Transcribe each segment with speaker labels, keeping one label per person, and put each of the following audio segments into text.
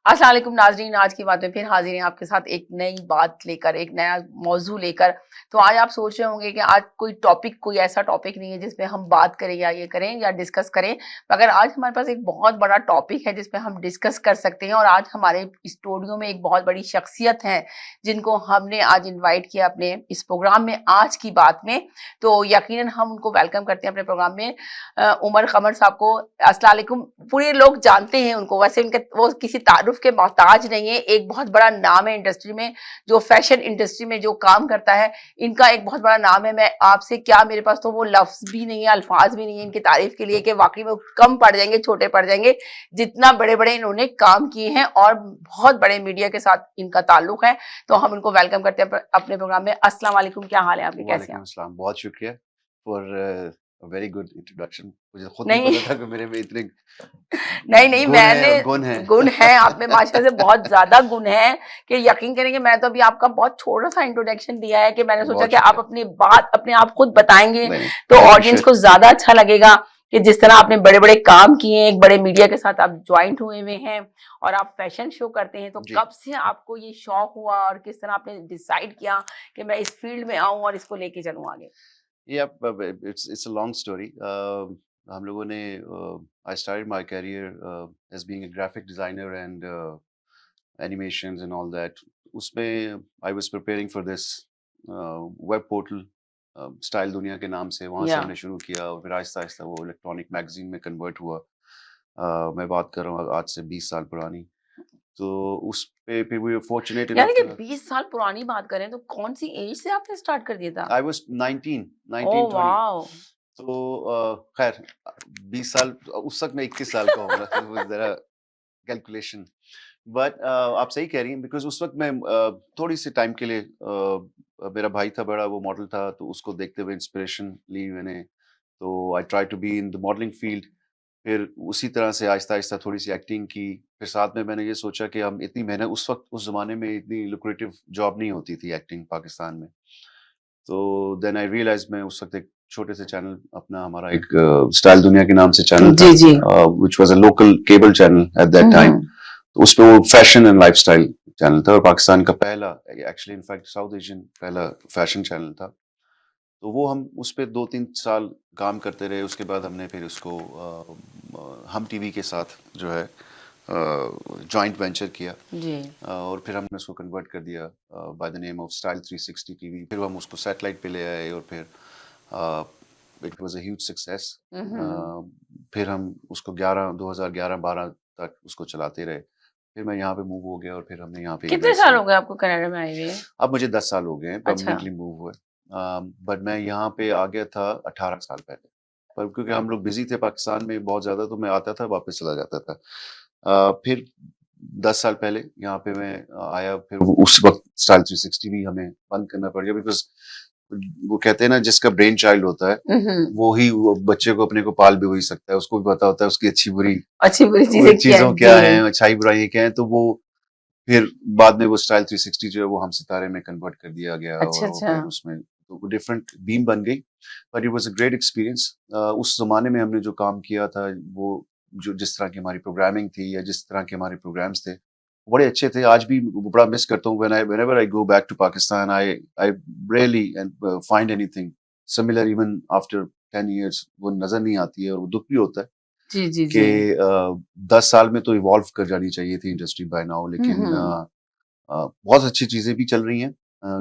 Speaker 1: अस्सलाम वालेकुम नाज़रीन, आज की बात में फिर हाज़िर हैं आपके साथ एक नई बात लेकर, एक नया मौज़ू लेकर। तो आज आप सोच रहे होंगे कि आज कोई ऐसा टॉपिक नहीं है जिसपे हम बात करें या ये करें या डिस्कस करें। मगर आज हमारे पास एक बहुत बड़ा टॉपिक है जिसपे हम डिस्कस कर सकते हैं और आज हमारे स्टूडियो में एक बहुत बड़ी शख्सियत है, जिनको हमने आज इनवाइट किया अपने इस प्रोग्राम में आज की बात में। तो यकीनन हम उनको वेलकम करते हैं अपने प्रोग्राम में। उमर क़मर साहब को अस्सलाम वालेकुम। पूरे लोग जानते हैं उनको, वैसे उनके वो किसी तारुफ के मोहताज नहीं है। एक बहुत बड़ा नाम है इंडस्ट्री में, जो फैशन इंडस्ट्री में जो काम करता है, इनका एक बहुत बड़ा नाम है। मैं आपसे क्या, मेरे पास तो वो लफ्ज़ भी नहीं है, अल्फाज भी नहीं है इनकी तारीफ के लिए कि वाकई में कम पड़ जाएंगे, छोटे पड़ जाएंगे, जितना बड़े बड़े इन्होंने काम किए हैं और बहुत बड़े मीडिया के साथ इनका ताल्लुक है। तो हम उनको वेलकम करते हैं अपने प्रोग्राम में। अस्सलाम वालेकुम, क्या हाल है आपके, कैसे हैं
Speaker 2: वालेकुम
Speaker 1: आप?
Speaker 2: अस्सलाम, बहुत शुक्रिया फॉर वेरी गुड इंट्रोडक्शन। मुझे खुद नहीं
Speaker 1: नहीं
Speaker 2: पता था कि मेरे में इतने
Speaker 1: नहीं, नहीं, मैंने
Speaker 2: गुण हैं।
Speaker 1: गुण हैं आप में माशाल्लाह से, बहुत ज़्यादा गुण हैं कि यकीन करेंगे। मैं तो अभी आपका बहुत छोटा-सा इंट्रोडक्शन दिया है कि मैंने सोचा
Speaker 2: बहुत
Speaker 1: कि आप
Speaker 2: शुक्रिया।
Speaker 1: अपनी बात अपने आप खुद बताएँगे,
Speaker 2: नहीं, नहीं,
Speaker 1: तो
Speaker 2: आई
Speaker 1: ऑडियंस
Speaker 2: अप्रिशिएट।
Speaker 1: को ज़्यादा अच्छा लगेगा कि जिस तरह आपने बड़े-बड़े काम किए हैं, एक बड़े मीडिया के साथ आप जॉइंट हुए हुए हैं और आप फैशन शो करते हैं। तो
Speaker 2: जी।
Speaker 1: कब से आपको ये शौक हुआ और किस तरह आपने डिसाइड किया कि मैं इस फील्ड में आऊँ और इसको लेके चलूँ आगे?
Speaker 2: ये आप इट्स अ लॉन्ग स्टोरी। हम लोगों ने I started my career as being a graphic designer and animations and all that. उसमें I was preparing for this web portal style दुनिया के नाम से, वहाँ से
Speaker 1: या
Speaker 2: हमने शुरू किया और फिर आहिस्ता-आहिस्ता वो इलेक्ट्रॉनिक मैगज़ीन में कन्वर्ट हुआ। मैं बात कर रहा हूँ आज से 20 साल पुरानी। तो उस पे फिर वी वर फॉर्च्यूनेट
Speaker 1: यानी
Speaker 2: इनफ
Speaker 1: कि
Speaker 2: टू
Speaker 1: 20 साल पुरानी बात करें तो कौन-सी एज से आपने स्टार्ट कर दिया था?
Speaker 2: I was 19,
Speaker 1: oh
Speaker 2: 19-20।
Speaker 1: वाओ!
Speaker 2: तो खैर 20 साल उस वक़्त मैं 21 साल का होऊँगा तो वो ज़रा कैलकुलेशन। बट आप सही कह रही हैं बिकॉज़ उस वक़्त मैं थोड़ी-सी टाइम के लिए मेरा भाई था बड़ा, वो मॉडल था, तो उसको देखते हुए इंस्पिरेशन ली मैंने। तो I try to be in the modelling field. फिर उसी तरह से आहिस्ता-आहिस्ता थोड़ी-सी एक्टिंग की। फिर साथ में मैंने ये सोचा कि हम इतनी मेहनत, उस वक़्त उस ज़माने में इतनी लुक्रेटिव जॉब नहीं होती थी एक्टिंग पाकिस्तान में। तो देन आई रियलाइज़, मैं उस वक़्त एक छोटे से चैनल अपना, हमारा एक स्टाइल दुनिया के नाम से चैनल था,
Speaker 1: जी, जी।
Speaker 2: Which was a local cable channel at that
Speaker 1: hmm,
Speaker 2: time.
Speaker 1: हुँ।
Speaker 2: तो उसपे वो फैशन एंड लाइफ़स्टाइल चैनल था और पाकिस्तान का पहला, एक्चुअली इनफैक्ट साउथ एशियन पहला फैशन चैनल था। तो वो हम उस पे 2-3 साल काम करते रहे। उसके बाद हमने फिर उसको हम टीवी के साथ जो है जॉइंट वेंचर किया।
Speaker 1: जी।
Speaker 2: और फिर हमने उसको कन्वर्ट कर दिया by the name of style 360 TV. फिर हम उसको सैटेलाइट पे ले आए और फिर it was a huge success.
Speaker 1: हुँ, हुँ।
Speaker 2: फिर हम उसको 2011-12 तक उसको चलाते रहे। फिर मैं यहाँ पे मूव हो गया और फिर हमने यहाँ पे
Speaker 1: कितने
Speaker 2: इवेंट्स
Speaker 1: साल
Speaker 2: किए।
Speaker 1: हो गए आपको कनाडा में आए हुए?
Speaker 2: अब मुझे 10 साल हो गए हैं
Speaker 1: अच्छा।
Speaker 2: परमानेंटली मूव हुए। बट मैं यहाँ पे आ गया था 18 साल पहले। पर क्योंकि हम लोग बिज़ी थे पाकिस्तान में बहुत ज़्यादा, तो मैं आता था, वापस चला जाता था। फिर 10 साल पहले यहाँ पे मैं आया। फिर उस वक़्त स्टाइल 360 भी हमें बंद करना पड़ गया बिकॉज़ वो कहते हैं ना, जिसका ब्रेन चाइल्ड होता है,
Speaker 1: हुँ, हुँ।
Speaker 2: वो बच्चे को अपने को पाल भी वही सकता है। उसको भी पता होता है उसकी अच्छी-बुरी
Speaker 1: अच्छी-बुरी
Speaker 2: वो
Speaker 1: चीज़ें क्या
Speaker 2: चीज़ों
Speaker 1: हैं?
Speaker 2: क्या
Speaker 1: जी।
Speaker 2: हैं, अच्छाई-बुराई क्या है। तो वो फिर बाद में वो स्टाइल 360 जो है वो हम सितारे में कन्वर्ट कर दिया गया
Speaker 1: अच्छा,
Speaker 2: और वो
Speaker 1: अच्छा।
Speaker 2: फिर उसमें तो डिफरेंट बीम बन गई। But it was a great experience. उस ज़माने में हमने जो काम किया था, वो जो जिस तरह की हमारी प्रोग्रामिंग थी या जिस तरह के हमारे प्रोग्राम्स थे, वो बड़े अच्छे थे। आज भी वो बड़ा मिस करता हूँ। Whenever I go back to Pakistan, I I really and find anything similar even after 10 years. वो नज़र नहीं आती है और वो दुःख भी होता है
Speaker 1: जी, जी,
Speaker 2: कि
Speaker 1: जी।
Speaker 2: 10 साल में तो इवॉल्व कर जानी चाहिए थी इंडस्ट्री बाय नाउ।
Speaker 1: हुँ,
Speaker 2: लेकिन
Speaker 1: हुँ।
Speaker 2: बहुत अच्छी चीज़ें भी चल रही हैं।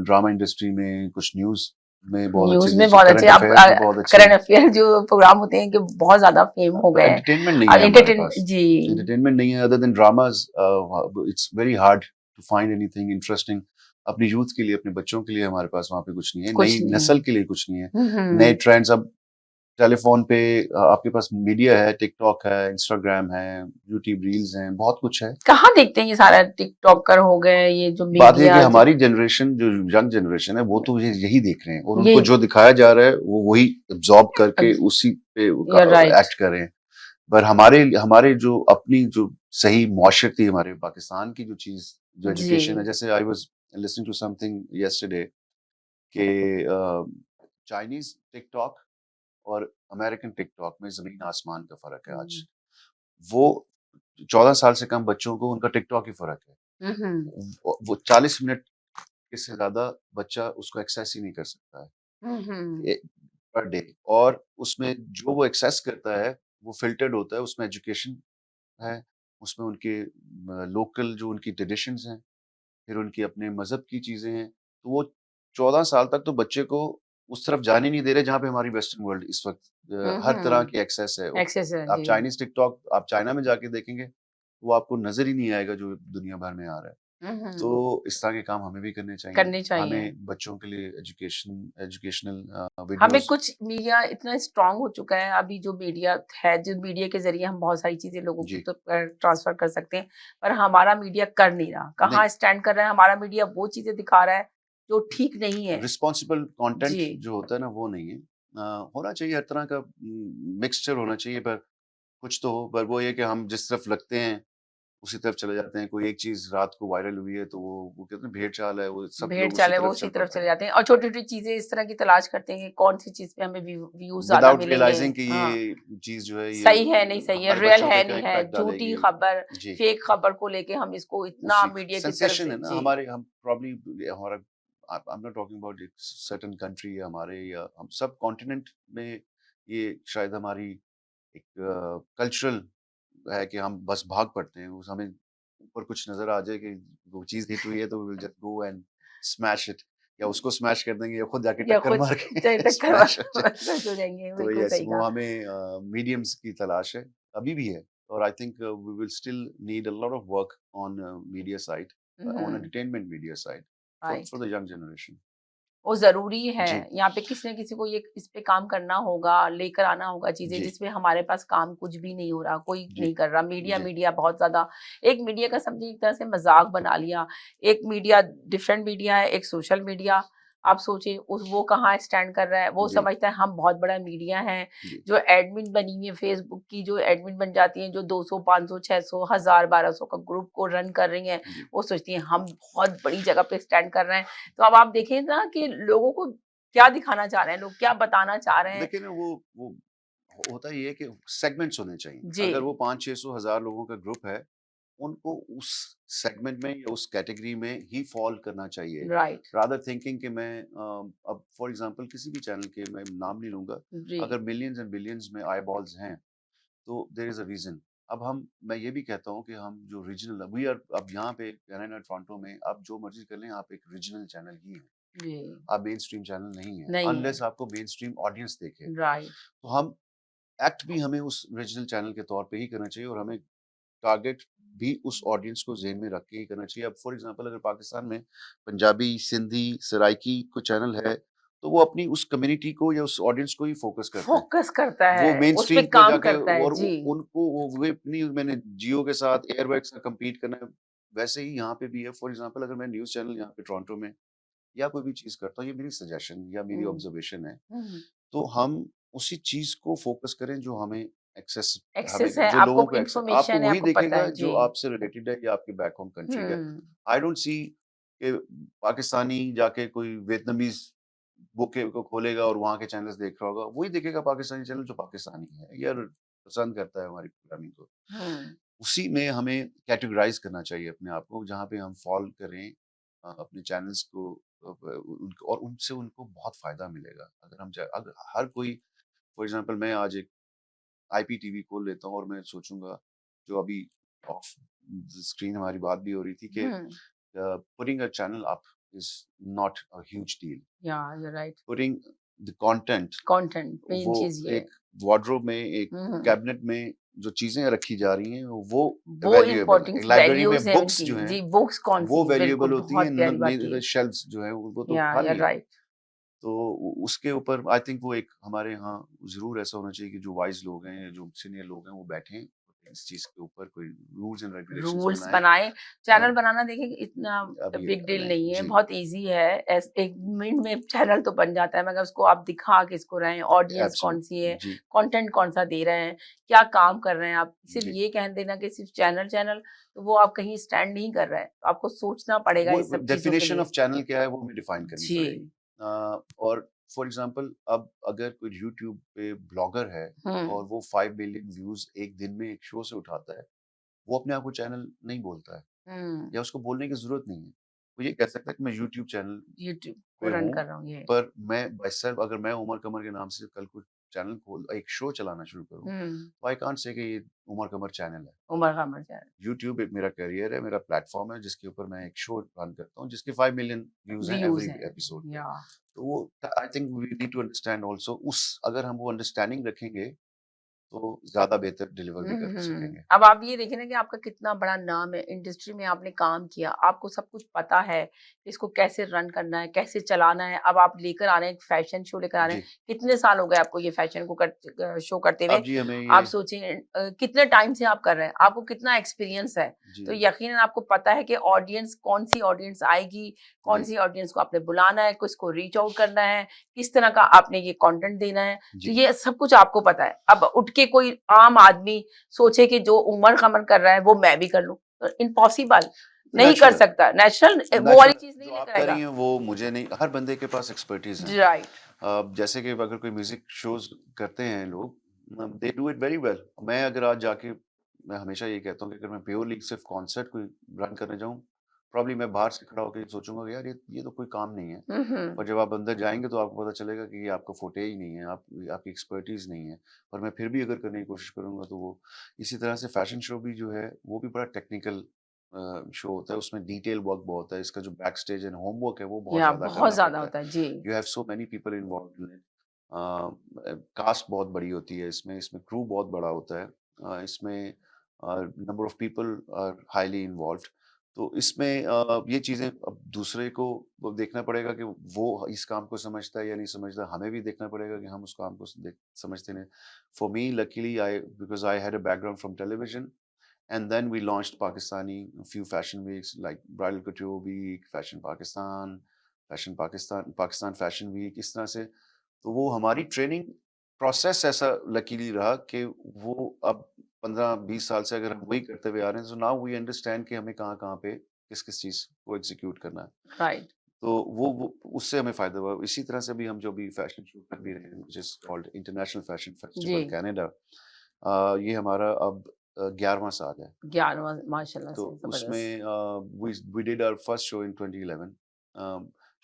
Speaker 2: ड्रामा इंडस्ट्री में, कुछ न्यूज़ में बहुत अच्छे
Speaker 1: न्यूज़ में
Speaker 2: न्यूज़,
Speaker 1: बहुत अच्छे
Speaker 2: करंट
Speaker 1: आप
Speaker 2: अफेयर्स में बहुत अच्छे।
Speaker 1: करंट अफेयर जो प्रोग्राम होते हैं कि बहुत ज़्यादा फेम हो गए हैं।
Speaker 2: एंटरटेनमेंट नहीं है हमारे
Speaker 1: एंटरटेन
Speaker 2: पास।
Speaker 1: जी।
Speaker 2: एंटरटेनमेंट नहीं है other than dramas. It's very hard to find anything interesting. अपनी यूथ के लिए, अपने बच्चों के लिए हमारे पास वहाँ पे कुछ नहीं है।
Speaker 1: कुछ
Speaker 2: नई
Speaker 1: नहीं है।
Speaker 2: नस्ल के लिए कुछ नहीं है।
Speaker 1: हुँ,
Speaker 2: नए
Speaker 1: हुँ।
Speaker 2: ट्रेंड्स अब टेलीफ़ोन पे, आपके पास मीडिया है, टिकटॉक है, इंस्टाग्राम है, यूट्यूब रील्स हैं, बहुत कुछ है।
Speaker 1: कहाँ देखते हैं ये सारा, टिकटॉकर हो गए, ये जो
Speaker 2: बात ये है कि
Speaker 1: मीडिया जो
Speaker 2: हमारी जनरेशन, जो यंग जनरेशन है, वो तो ये यही देख रहे हैं और
Speaker 1: ये
Speaker 2: उनको जो दिखाया जा रहा है वो वही एब्जॉर्ब करके
Speaker 1: एग्ज़
Speaker 2: उसी पे
Speaker 1: यू आर राइट।
Speaker 2: एक्ट कर रहे हैं। पर हमारे हमारे जो अपनी जो सही मुआशरती, हमारे पाकिस्तान की जो चीज, जो
Speaker 1: जी।
Speaker 2: एजुकेशन है, जैसे I was listening to something yesterday कि चाइनीज टिकटॉक और अमेरिकन टिकटॉक में जमीन आसमान का फर्क है आज। वो 14 साल से कम बच्चों को उनका टिकटॉक ही फ़र्क है।
Speaker 1: हम्म
Speaker 2: वो 40 मिनट इससे ज़्यादा बच्चा उसको एक्सेस ही नहीं कर सकता है
Speaker 1: हम्म
Speaker 2: ए पर डे। और उसमें जो वो एक्सेस करता है, वो फ़िल्टर्ड होता है, उसमें एजुकेशन है, उसमें उनके लोकल जो उनकी ट्रेडिशंस हैं, फिर उनकी अपने मज़हब की चीज़ें हैं। तो वो 14 साल तक तो बच्चे को उस तरफ जाने नहीं दे रहे जहाँ पे हमारी वेस्टर्न वर्ल्ड इस वक़्त हर तरह की एक्सेस है।
Speaker 1: एक्सेस है
Speaker 2: आप
Speaker 1: जी।
Speaker 2: चाइनीज़ टिकटॉक आप चाइना में जाके देखेंगे, वो आपको नज़र ही नहीं आएगा जो दुनिया भर में आ रहा है। तो
Speaker 1: हम्म
Speaker 2: इस तरह के काम हमें भी करने चाहिए।
Speaker 1: करनी चाहिए।
Speaker 2: हमें बच्चों के लिए एजुकेशनल
Speaker 1: हमें
Speaker 2: वीडियोज़
Speaker 1: कुछ मीडिया इतना स्ट्रांग हो चुका है अभी, जो मीडिया है, जो मीडिया के ज़रिए हम बहुत सारी चीज़ें लोगों को
Speaker 2: जी,
Speaker 1: तो ट्रांसफ़र कर सकते हैं, पर हमारा मीडिया कर नहीं रहा।
Speaker 2: नहीं
Speaker 1: कहाँ स्टैंड कर रहा है, हमारा मीडिया वो चीज़ें दिखा रहा है, जो ठीक नहीं है।
Speaker 2: रिस्पॉन्सिबल कंटेंट
Speaker 1: जी,
Speaker 2: जो होता है ना वो नहीं है। होना चाहिए हर तरह का मिक्सचर होना चाहिए पर कुछ तो हो, पर वो ये कि हम जिस तरफ लगते हैं उसी तरफ चले जाते हैं। कोई एक चीज़ रात को वायरल हुई है तो वो कहते हैं भेड़-चाल है, वो सब लोग
Speaker 1: भेड़-चाल
Speaker 2: उसी
Speaker 1: है, वो
Speaker 2: तरफ
Speaker 1: उसी
Speaker 2: चल
Speaker 1: तरफ
Speaker 2: पड़ते
Speaker 1: चले
Speaker 2: हैं।
Speaker 1: जाते हैं और छोटी-छोटी चीज़ें इस तरह की तलाश करते हैं कि कौन-सी चीज़ पे हमें व्यूज़ ज़्यादा
Speaker 2: विदाउट
Speaker 1: मिलेंगे।
Speaker 2: रियलाइजिंग कि
Speaker 1: हाँ।
Speaker 2: ये चीज़ जो है ये
Speaker 1: सही है, नहीं सही है,
Speaker 2: हर
Speaker 1: रियल
Speaker 2: बच्चों पे
Speaker 1: है,
Speaker 2: क्या
Speaker 1: नहीं है,
Speaker 2: इम्पैक्ट
Speaker 1: झूठी
Speaker 2: डालेगी।
Speaker 1: खबर,
Speaker 2: जी,
Speaker 1: फेक खबर को लेके हम इसको इतना
Speaker 2: उसी
Speaker 1: मीडिया की तरफ
Speaker 2: सेंसेशन
Speaker 1: से
Speaker 2: है ना
Speaker 1: जी।
Speaker 2: हमारे हम प्रोबब्ली हमारा I am not talking about एक सर्टेन कंट्री या हमारे या हम सब कॉन्टिनेंट में ये शायद हमारी एक कल्चरल है कि हम बस भाग पड़ते हैं। उस हमें ऊपर कुछ नज़र आ जाए कि वो चीज़ हिट हुई है तो we will just go and smash it या उसको स्मैश कर देंगे या खुद जाके
Speaker 1: या
Speaker 2: टक्कर
Speaker 1: खुद
Speaker 2: मार के
Speaker 1: टक्कर
Speaker 2: स्मैश हो जाए।
Speaker 1: सच हो जाएँगे,
Speaker 2: तो
Speaker 1: बिल्कुल
Speaker 2: यस
Speaker 1: सही
Speaker 2: वो
Speaker 1: कहा।
Speaker 2: हमें मीडियम्स की तलाश है, अभी भी है और I think we will still need a lot of work on media side, on
Speaker 1: hmm,
Speaker 2: entertainment media side
Speaker 1: right.
Speaker 2: For the young generation.
Speaker 1: वो ज़रूरी है,
Speaker 2: जी,
Speaker 1: यहाँ पे किसी न किसी को ये इस पे काम करना होगा, लेकर आना होगा चीज़ें
Speaker 2: जी,
Speaker 1: जिसमें हमारे पास काम कुछ भी नहीं हो रहा, कोई
Speaker 2: जी,
Speaker 1: नहीं कर रहा। मीडिया
Speaker 2: जी,
Speaker 1: मीडिया बहुत ज़्यादा एक मीडिया का समझिए एक तरह से मज़ाक बना लिया। एक मीडिया डिफरेंट मीडिया है, एक सोशल मीडिया। आप सोचिए उस वो कहाँ स्टैंड कर रहा है, वो
Speaker 2: जी,
Speaker 1: समझता है हम बहुत बड़ा मीडिया हैं।
Speaker 2: जी,
Speaker 1: जो एडमिन बनी हुई है फेसबुक की, जो एडमिन बन जाती हैं, जो 200, 500, 600, 1000, 1200 का ग्रुप को रन कर रही हैं,
Speaker 2: जी।
Speaker 1: वो सोचती हैं हम बहुत बड़ी जगह पे स्टैंड कर रहे हैं। तो अब आप देखें ना कि लोगों को क्या दिखाना चाह रहे हैं लोग, क्या बताना चाह रहे हैं?
Speaker 2: देखिए ना वो होता ये है कि सेगमेंट्स होने चाहिए।
Speaker 1: जी,
Speaker 2: अगर वो 500-600 हज़ार लोगों का ग्रुप है, उनको उस सेगमेंट में या उस कैटेगरी में ही फॉल करना चाहिए।
Speaker 1: राइट,
Speaker 2: रादर थिंकिंग कि मैं अब फॉर एग्ज़ाम्पल किसी भी चैनल के मैं नाम नहीं लूँगा,
Speaker 1: जी,
Speaker 2: अगर मिलियंस एंड बिलियंस में आईबॉल्स हैं, तो देयर इज़ अ रीज़न। अब मैं ये भी कहता हूँ कि हम जो रीजनल वी आर अब यहाँ पे कनाडा टोरंटो में आप जो मर्ज़ी कर लें, आप एक रीजनल चैनल ही हैं।
Speaker 1: जी,
Speaker 2: आप मेनस्ट्रीम चैनल नहीं हैं,
Speaker 1: नहीं है,
Speaker 2: अनलेस आपको मेनस्ट्रीम ऑडियंस देखे।
Speaker 1: राइट,
Speaker 2: तो हम एक्ट भी हमें उस रीजनल चैनल के तौर पे ही करना चाहिए और हमें टारगेट भी उस ऑडियंस को ज़हन में रख के ही करना चाहिए। अब फॉर एग्ज़ाम्पल अगर पाकिस्तान में पंजाबी, सिंधी, सराइकी कोई चैनल है, तो वो अपनी उस कम्युनिटी को या उस ऑडियंस को ही फ़ोकस करते हैं।
Speaker 1: फ़ोकस करता
Speaker 2: वो
Speaker 1: है, उस पे
Speaker 2: मेनस्ट्रीम पे
Speaker 1: काम
Speaker 2: जाके
Speaker 1: करता है,
Speaker 2: और उ
Speaker 1: जी,
Speaker 2: उनको वो अपनी मैंने जियो के साथ, एयरवाइज़ का कम्पीट करना है, वैसे ही यहाँ पे भी है। फॉर एग्ज़ाम्पल अगर मैं न्यूज़ चैनल यहाँ पे टोरंटो में या कोई भी चीज़ करता हूँ, ये मेरी सजेशन या मेरी
Speaker 1: हुँ,
Speaker 2: ऑब्ज़र्वेशन है।
Speaker 1: हुँ,
Speaker 2: तो हम उसी चीज़ को फ़ोकस करें जो हमें एक्सेस हमें
Speaker 1: एक्सेस है,
Speaker 2: जो
Speaker 1: आपको
Speaker 2: लोगों को आपको
Speaker 1: इन्फॉर्मेशन है,
Speaker 2: वही
Speaker 1: आपको पता
Speaker 2: दिखेगा
Speaker 1: है,
Speaker 2: जो
Speaker 1: जी,
Speaker 2: आपसे रिलेटेड है या आपके बैक होम कंट्री का है।
Speaker 1: हुँ,
Speaker 2: आई डोंट सी कि पाकिस्तानी जाके कोई वियतनामीज़ बुके को खोलेगा और वहाँ के चैनल्स देख रहा होगा। वही देखेगा पाकिस्तानी चैनल जो पाकिस्तानी है या पसंद करता है हमारी प्रोग्रामिंग को।
Speaker 1: हुँ,
Speaker 2: उसी में हमें कैटेगराइज़ करना चाहिए अपने आप को जहाँ पे हम फ़ॉल करें अपने चैनल्स को उनको और उनसे उनको बहुत फ़ायदा मिलेगा। अगर हम च अगर हर कोई फॉर एग्ज़ाम्पल मैं आज एक आईपीटीवी खोल लेता हूँ और मैं सोचूँगा जो अभी ऑफ स्क्रीन हमारी बात भी हो रही थी कि
Speaker 1: hmm,
Speaker 2: putting a channel up is not a huge deal.
Speaker 1: Yeah you are right,
Speaker 2: putting the content
Speaker 1: content main
Speaker 2: वो
Speaker 1: चीज़ ये है।
Speaker 2: एक वार्डरोब में, एक
Speaker 1: हुँ,
Speaker 2: कैबिनेट में जो चीज़ें रखी जा रही हैं, वो
Speaker 1: वो
Speaker 2: वैल्यूएबल है।
Speaker 1: इम्पोर्टेंट
Speaker 2: एक लाइब्रेरी में
Speaker 1: वैल्यूज़ है
Speaker 2: बुक्स
Speaker 1: उनकी,
Speaker 2: जो हैं,
Speaker 1: जी, बुक्स
Speaker 2: वो
Speaker 1: कौन-सी, बिल्कुल,
Speaker 2: वैल्यूएबल होती हैं,
Speaker 1: बहुत प्यारी बात की।
Speaker 2: नहीं शेल्फ्स जो हैं, वो तो
Speaker 1: या यू आर
Speaker 2: खाली हैं।
Speaker 1: राइट,
Speaker 2: तो उसके ऊपर आई थिंक वो एक हमारे यहाँ ज़रूर ऐसा होना चाहिए कि जो वाइज़ लोग हैं, जो सीनियर लोग हैं, वो बैठें, इस चीज़ के ऊपर कोई रूल्स एंड रेगुलेशंस
Speaker 1: रूल्स
Speaker 2: बनाएँ।
Speaker 1: बनाएँ,
Speaker 2: अ,
Speaker 1: चैनल बनाना देखिए इतना
Speaker 2: अभी
Speaker 1: बिग डील
Speaker 2: नहीं,
Speaker 1: नहीं है,
Speaker 2: जी,
Speaker 1: बहुत ईज़ी है। 1 मिनट में चैनल तो बन जाता है, मगर उसको आप दिखा किसको रहे हैं, ऑडियंस कौन-सी है,
Speaker 2: एब्सोल्यूट जी,
Speaker 1: कंटेंट कौन-सा दे रहे हैं, क्या काम कर रहे हैं आप। सिर्फ़
Speaker 2: जी।
Speaker 1: ये कह देना कि सिर्फ़ चैनल, तो वो आप कहीं स्टैंड नहीं कर रहे हैं। तो आपको सोचना पड़ेगा
Speaker 2: वो
Speaker 1: इस सब चीज़ों के
Speaker 2: डेफिनिशन
Speaker 1: लिए।
Speaker 2: ऑफ चैनल क्या है, वो हमें डिफाइन करनी पड़ेगी।
Speaker 1: जी।
Speaker 2: और फॉर एग्ज़ाम्पल अब अगर कोई यूट्यूब पे ब्लॉगर है
Speaker 1: हुँ,
Speaker 2: और वो 5 बिलियन व्यूज़ एक दिन में एक शो से उठाता है, वो अपने आप को चैनल नहीं बोलता है या उसको बोलने की जरूरत नहीं है। वो ये कह सकता है कि मैं यूट्यूब चैनल
Speaker 1: यूट्यूब
Speaker 2: पे
Speaker 1: को रन
Speaker 2: हूँ,
Speaker 1: कर रहा हूँ ये।
Speaker 2: पर मैं बाय सेल्फ अगर मैं उमर कमर के नाम से कल को चैनल खोल एक शो चलाना शुरू करूँ,
Speaker 1: हम्म।
Speaker 2: तो आई कांट से कि ये उमर कमर चैनल है।
Speaker 1: उमर का मर जाए।
Speaker 2: यूट्यूब एक मेरा करियर है, मेरा प्लेटफॉर्म है जिसके ऊपर मैं एक शो रन करता हूँ जिसके 5 मिलियन व्यूज हैं
Speaker 1: व्यूज
Speaker 2: एवरी
Speaker 1: हैं।
Speaker 2: एपिसोड पे।
Speaker 1: या
Speaker 2: तो वो I think we need to understand also उस अगर हम वो अंडरस्टैंडिंग रखेंगे तो ज्यादा बेहतर डिलीवर भी कर सकेंगे।
Speaker 1: अब आप ये देखिए ना कि आपका कितना बड़ा नाम है इंडस्ट्री में, आपने काम किया, आपको सब कुछ पता है कि इसको कैसे रन करना है, कैसे चलाना है। अब आप लेकर आ रहे हैं, एक फैशन शो लेकर आ रहे
Speaker 2: जी,
Speaker 1: हैं। कितने साल हो गए आपको ये फैशन को शो करते हुए?
Speaker 2: अब जी हमें
Speaker 1: आप
Speaker 2: ये
Speaker 1: सोचिए कितने टाइम से आप कर रहे हैं, आपको कितना एक्सपीरियंस है।
Speaker 2: जी,
Speaker 1: तो यकीनन आपको पता है कि ऑडियंस कौन सी ऑडियंस आएगी, कौन
Speaker 2: जी,
Speaker 1: सी ऑडियंस को आपने बुलाना है, किसको रीच आउट करना है, किस तरह का आपने ये कंटेंट देना है। तो
Speaker 2: जी,
Speaker 1: ये सब कुछ आपको पता है। अब उठ के कोई आम आदमी सोचे कि जो उमर कमर कर रहा है वो मैं भी कर लूं, तो इम्पॉसिबल, नहीं कर
Speaker 2: नेचुरल
Speaker 1: सकता। नेचुरल वो वाली
Speaker 2: नेचुरल
Speaker 1: चीज
Speaker 2: जो
Speaker 1: नहीं
Speaker 2: आप
Speaker 1: लेकर
Speaker 2: कर रही
Speaker 1: आएगा।
Speaker 2: हैं वो मुझे नहीं, हर बंदे के पास एक्सपर्टीज है।
Speaker 1: राइट।
Speaker 2: जैसे कि अगर कोई म्यूजिक शोज करते हैं लोग, they do it very well. मैं अगर आज जाके मैं हमेशा ये कहता हूँ कि अगर मैं प्योरली सिर्फ कॉन्सर्ट कोई रन करने जाऊँ, प्रॉब्ली मैं बाहर से खड़ा होकर सोचूंगा कि यार ये तो कोई काम नहीं है।
Speaker 1: हम्म।
Speaker 2: पर जब आप अंदर जाएंगे तो आपको पता चलेगा कि ये आपका फोटे ही नहीं है, आप आपकी एक्सपर्टीज नहीं है। और मैं फिर भी अगर करने की कोशिश करूंगा तो वो इसी तरह से फैशन शो भी जो है वो भी बड़ा टेक्निकल शो होता है, उसमें डिटेल वर्क बहुत है, इसका जो बैक स्टेज एंड होमवर्क है वो बहुत
Speaker 1: या
Speaker 2: ज्यादा
Speaker 1: बहुत
Speaker 2: करना
Speaker 1: ज्यादा
Speaker 2: पड़ता है।
Speaker 1: होता है जी।
Speaker 2: You have so many people involve in it. Cost बहुत बड़ी होती है इसमें, इसमें क्रू बहुत बड़ा होता है। इसमें number of people are highly involved. तो इसमें ये चीजें अब दूसरे को वो देखना पड़ेगा कि वो इस काम को समझता है या नहीं समझता। हमें भी देखना पड़ेगा कि हम उस काम को समझते नहीं। For me luckily I because I had a background from television and then we launched Pakistani a few fashion weeks like Bridal Couture Week, Pakistan Fashion Week, इस तरह से। तो वो हमारी ट्रेनिंग प्रोसेस ऐसा लकीली रहा कि वो अब 15-20 साल से अगर हम वही करते हुए आ रहे हैं, so now we understand कि हमें कहाँ कहाँ पे किस किस चीज को एग्जीक्यूट करना है।
Speaker 1: राइट।
Speaker 2: तो वो उससे हमें फायदा हुआ। इसी तरह से भी हम जो भी फैशन शो कर भी रहे हैं which is called international fashion
Speaker 1: जी।
Speaker 2: फेस्टिवल कनाडा, ये हमारा अब 11वां साल है।
Speaker 1: 11वां, माशाल्लाह
Speaker 2: तो
Speaker 1: से जबरदस्त।
Speaker 2: उसमें we did our first show in 2011।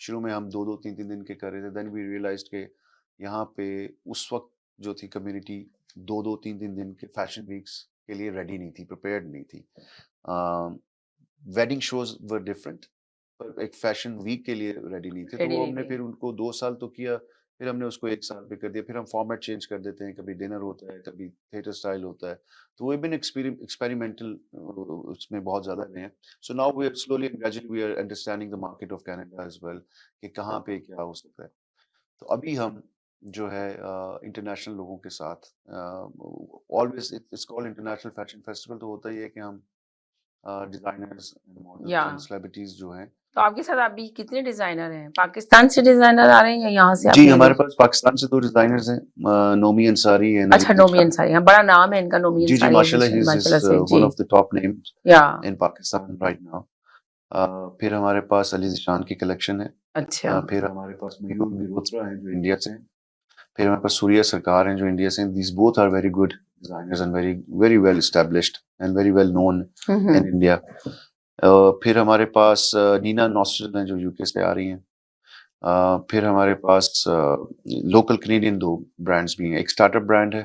Speaker 2: शुरू में हम 2-2 3-3 दिन के कर रहे थे, देन वी रियलाइज्ड के यहाँ पे उस वक्त जो थी कम्युनिटी 2-2 3-3 दिन के फैशन वीक्स के लिए रेडी नहीं थी, प्रिपेयर्ड नहीं थी। वेडिंग शोज वर डिफरेंट, पर एक फैशन वीक के लिए रेडी नहीं थे। तो
Speaker 1: रेडी
Speaker 2: वो
Speaker 1: नहीं
Speaker 2: हमने
Speaker 1: थे।
Speaker 2: फिर उनको 2 साल तो किया, फिर हमने उसको 1 साल पे कर दिया। फिर हम फॉर्मेट चेंज कर देते हैं, कभी डिनर होता है, कभी थिएटर स्टाइल होता है। तो वी बीन एक्सपेरिमेंटल उसमें बहुत ज़्यादा रहे हैं। So now we are slowly and gradually we are understanding the market of Canada as well कि कहाँ पे क्या हो सकता है। तो अभी हम जो है इंटरनेशनल लोगों के साथ always it's called international fashion festival. तो होता ही है कि हम डिजाइनर्स एंड
Speaker 1: या
Speaker 2: मॉडल्स एंड सेलिब्रिटीज जो हैं।
Speaker 1: तो आपके साथ अभी कितने डिजाइनर हैं? पाकिस्तान से डिजाइनर आ रहे हैं या यहाँ से
Speaker 2: जी
Speaker 1: आपने
Speaker 2: हमारे पास पाकिस्तान से 2 डिजाइनर्स हैं, नोमी अंसारी एंड
Speaker 1: अच्छा,
Speaker 2: अली
Speaker 1: नोमी
Speaker 2: खान।
Speaker 1: अंसारी, हाँ, बड़ा नाम है इनका, नोमी
Speaker 2: जी
Speaker 1: अंसारी
Speaker 2: माशाल्लाह ही इज
Speaker 1: माशाल्लाह से
Speaker 2: वन
Speaker 1: जी।
Speaker 2: ऑफ द टॉप नेम्स
Speaker 1: या
Speaker 2: इन पाकिस्तान राइट नाउ। फिर हमारे पास अली जिशान की कलेक्शन है।
Speaker 1: अच्छा।
Speaker 2: फिर हमारे पास मयूर गिरोत्रा हैं जो इंडिया से हैं। फिर हमारे पास सूर्या सरकार हैं जो इंडिया से हैं। These both are very good designers and very very well established and very well known in India. फिर हमारे पास नीना नॉस्टल हैं जो यूके से आ रही हैं। फिर हमारे पास लोकल कनेडियन 2 ब्रांड्स भी हैं। एक स्टार्टअप ब्रांड है,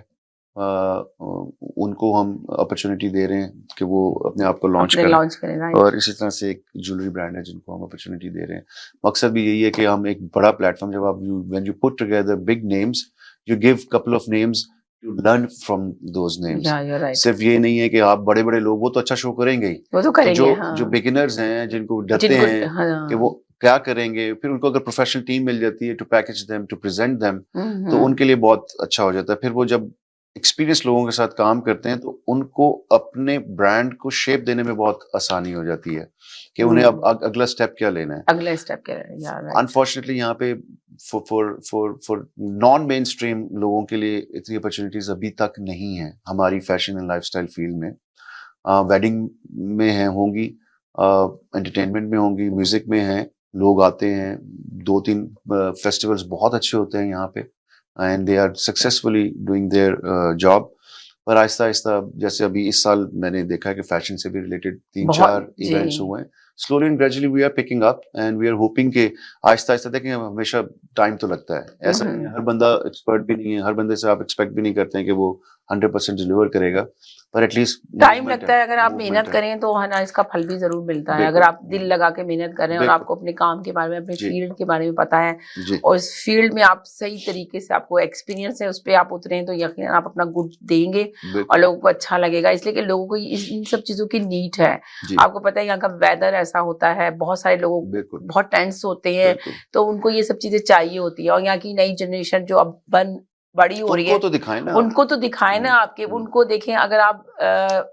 Speaker 2: उनको हम अपॉर्चुनिटी दे रहे हैं कि वो अपने आप को लॉन्च
Speaker 1: अपने
Speaker 2: करें।
Speaker 1: लॉन्च करें, राइट।
Speaker 2: और इसी तरह से एक ज्वेलरी ब्रांड है जिनको हम अपॉर्चुनिटी दे रहे हैं। मकसद भी यही है कि हम एक बड़ा प्लेटफॉर्म, जब आप when you put together big names, you give couple of names to learn from those names.
Speaker 1: या यू राइट।
Speaker 2: सिर्फ ये नहीं है कि आप बड़े बड़े लोग, वो तो अच्छा शो करेंगे ही,
Speaker 1: वो तो
Speaker 2: तो
Speaker 1: करेंगे,
Speaker 2: जो
Speaker 1: हाँ।
Speaker 2: जो बिगिनर्स हैं जिनको डरते
Speaker 1: जिनको
Speaker 2: हैं कि वो
Speaker 1: हाँ।
Speaker 2: क्या करेंगे, फिर उनको अगर प्रोफेशनल टीम मिल जाती है to package them to present them, तो
Speaker 1: हम्म।
Speaker 2: उनके लिए बहुत अच्छा हो जाता है। फिर वो जब एक्सपीरियंस लोगों के साथ काम करते हैं तो उनको अपने ब्रांड को शेप देने में बहुत आसानी हो जाती है कि उन्हें अब अगला स्टेप क्या लेना है।
Speaker 1: अगले स्टेप के, या राइट।
Speaker 2: अनफॉर्चुनेटली यहाँ पे फॉर नॉन मेन स्ट्रीम लोगों के लिए इतनी अपॉर्चुनिटीज अभी तक नहीं है हमारी फैशन एंड लाइफस्टाइल फील्ड में। वेडिंग में है, होंगी, एंटरटेनमेंट में होंगी, म्यूजिक में है, लोग आते हैं। 2-3 फेस्टिवल्स बहुत अच्छे होते हैं यहाँ पे and they are successfully doing their job. पर आहिस्ता आहिस्ता जैसे अभी इस साल मैंने देखा है कि फैशन से भी रिलेटेड
Speaker 1: बहुत
Speaker 2: 3-4
Speaker 1: जी
Speaker 2: इवेंट्स हुए हैं। Slowly and gradually we are picking up and we are hoping कि आहिस्ता आहिस्ता देखें, हमेशा टाइम तो लगता है, ऐसा नहीं है, हर बंदा एक्सपर्ट भी नहीं है, हर बंदे से आप एक्सपेक्ट भी नहीं करते हैं कि वो 100% डिलीवर करेगा, पर एटलीस्ट
Speaker 1: टाइम
Speaker 2: मूवमेंट
Speaker 1: लगता है, अगर आप
Speaker 2: मूवमेंट
Speaker 1: मेहनत
Speaker 2: है।
Speaker 1: करें तो है ना, इसका फल भी जरूर मिलता है। अगर
Speaker 2: बिल्कुल
Speaker 1: आप दिल लगा के मेहनत करें और
Speaker 2: बिल्कुल
Speaker 1: आपको अपने काम के बारे में, अपने
Speaker 2: जी
Speaker 1: फील्ड के बारे में पता है
Speaker 2: जी
Speaker 1: और इस फील्ड में आप सही तरीके से, आपको एक्सपीरियंस है, उस पर आप उतरे तो यकीनन आप अपना गुड देंगे और
Speaker 2: बिल्कुल
Speaker 1: लोगों को अच्छा लगेगा। इसलिए कि लोगों को इन सब चीजों की नीड है।
Speaker 2: जी
Speaker 1: आपको पता है यहाँ का वेदर ऐसा होता है, बहुत सारे लोग
Speaker 2: बिल्कुल
Speaker 1: बहुत टेंस होते हैं,
Speaker 2: बिल्कुल
Speaker 1: तो उनको ये सब चीजें चाहिए होती है। और यहाँ की नई जनरेशन जो अब बड़ी हो रही
Speaker 2: उनको
Speaker 1: है,
Speaker 2: तो दिखाएं ना आप।
Speaker 1: उनको तो दिखाए ना आपके,
Speaker 2: हम्म,
Speaker 1: उनको देखें। अगर आप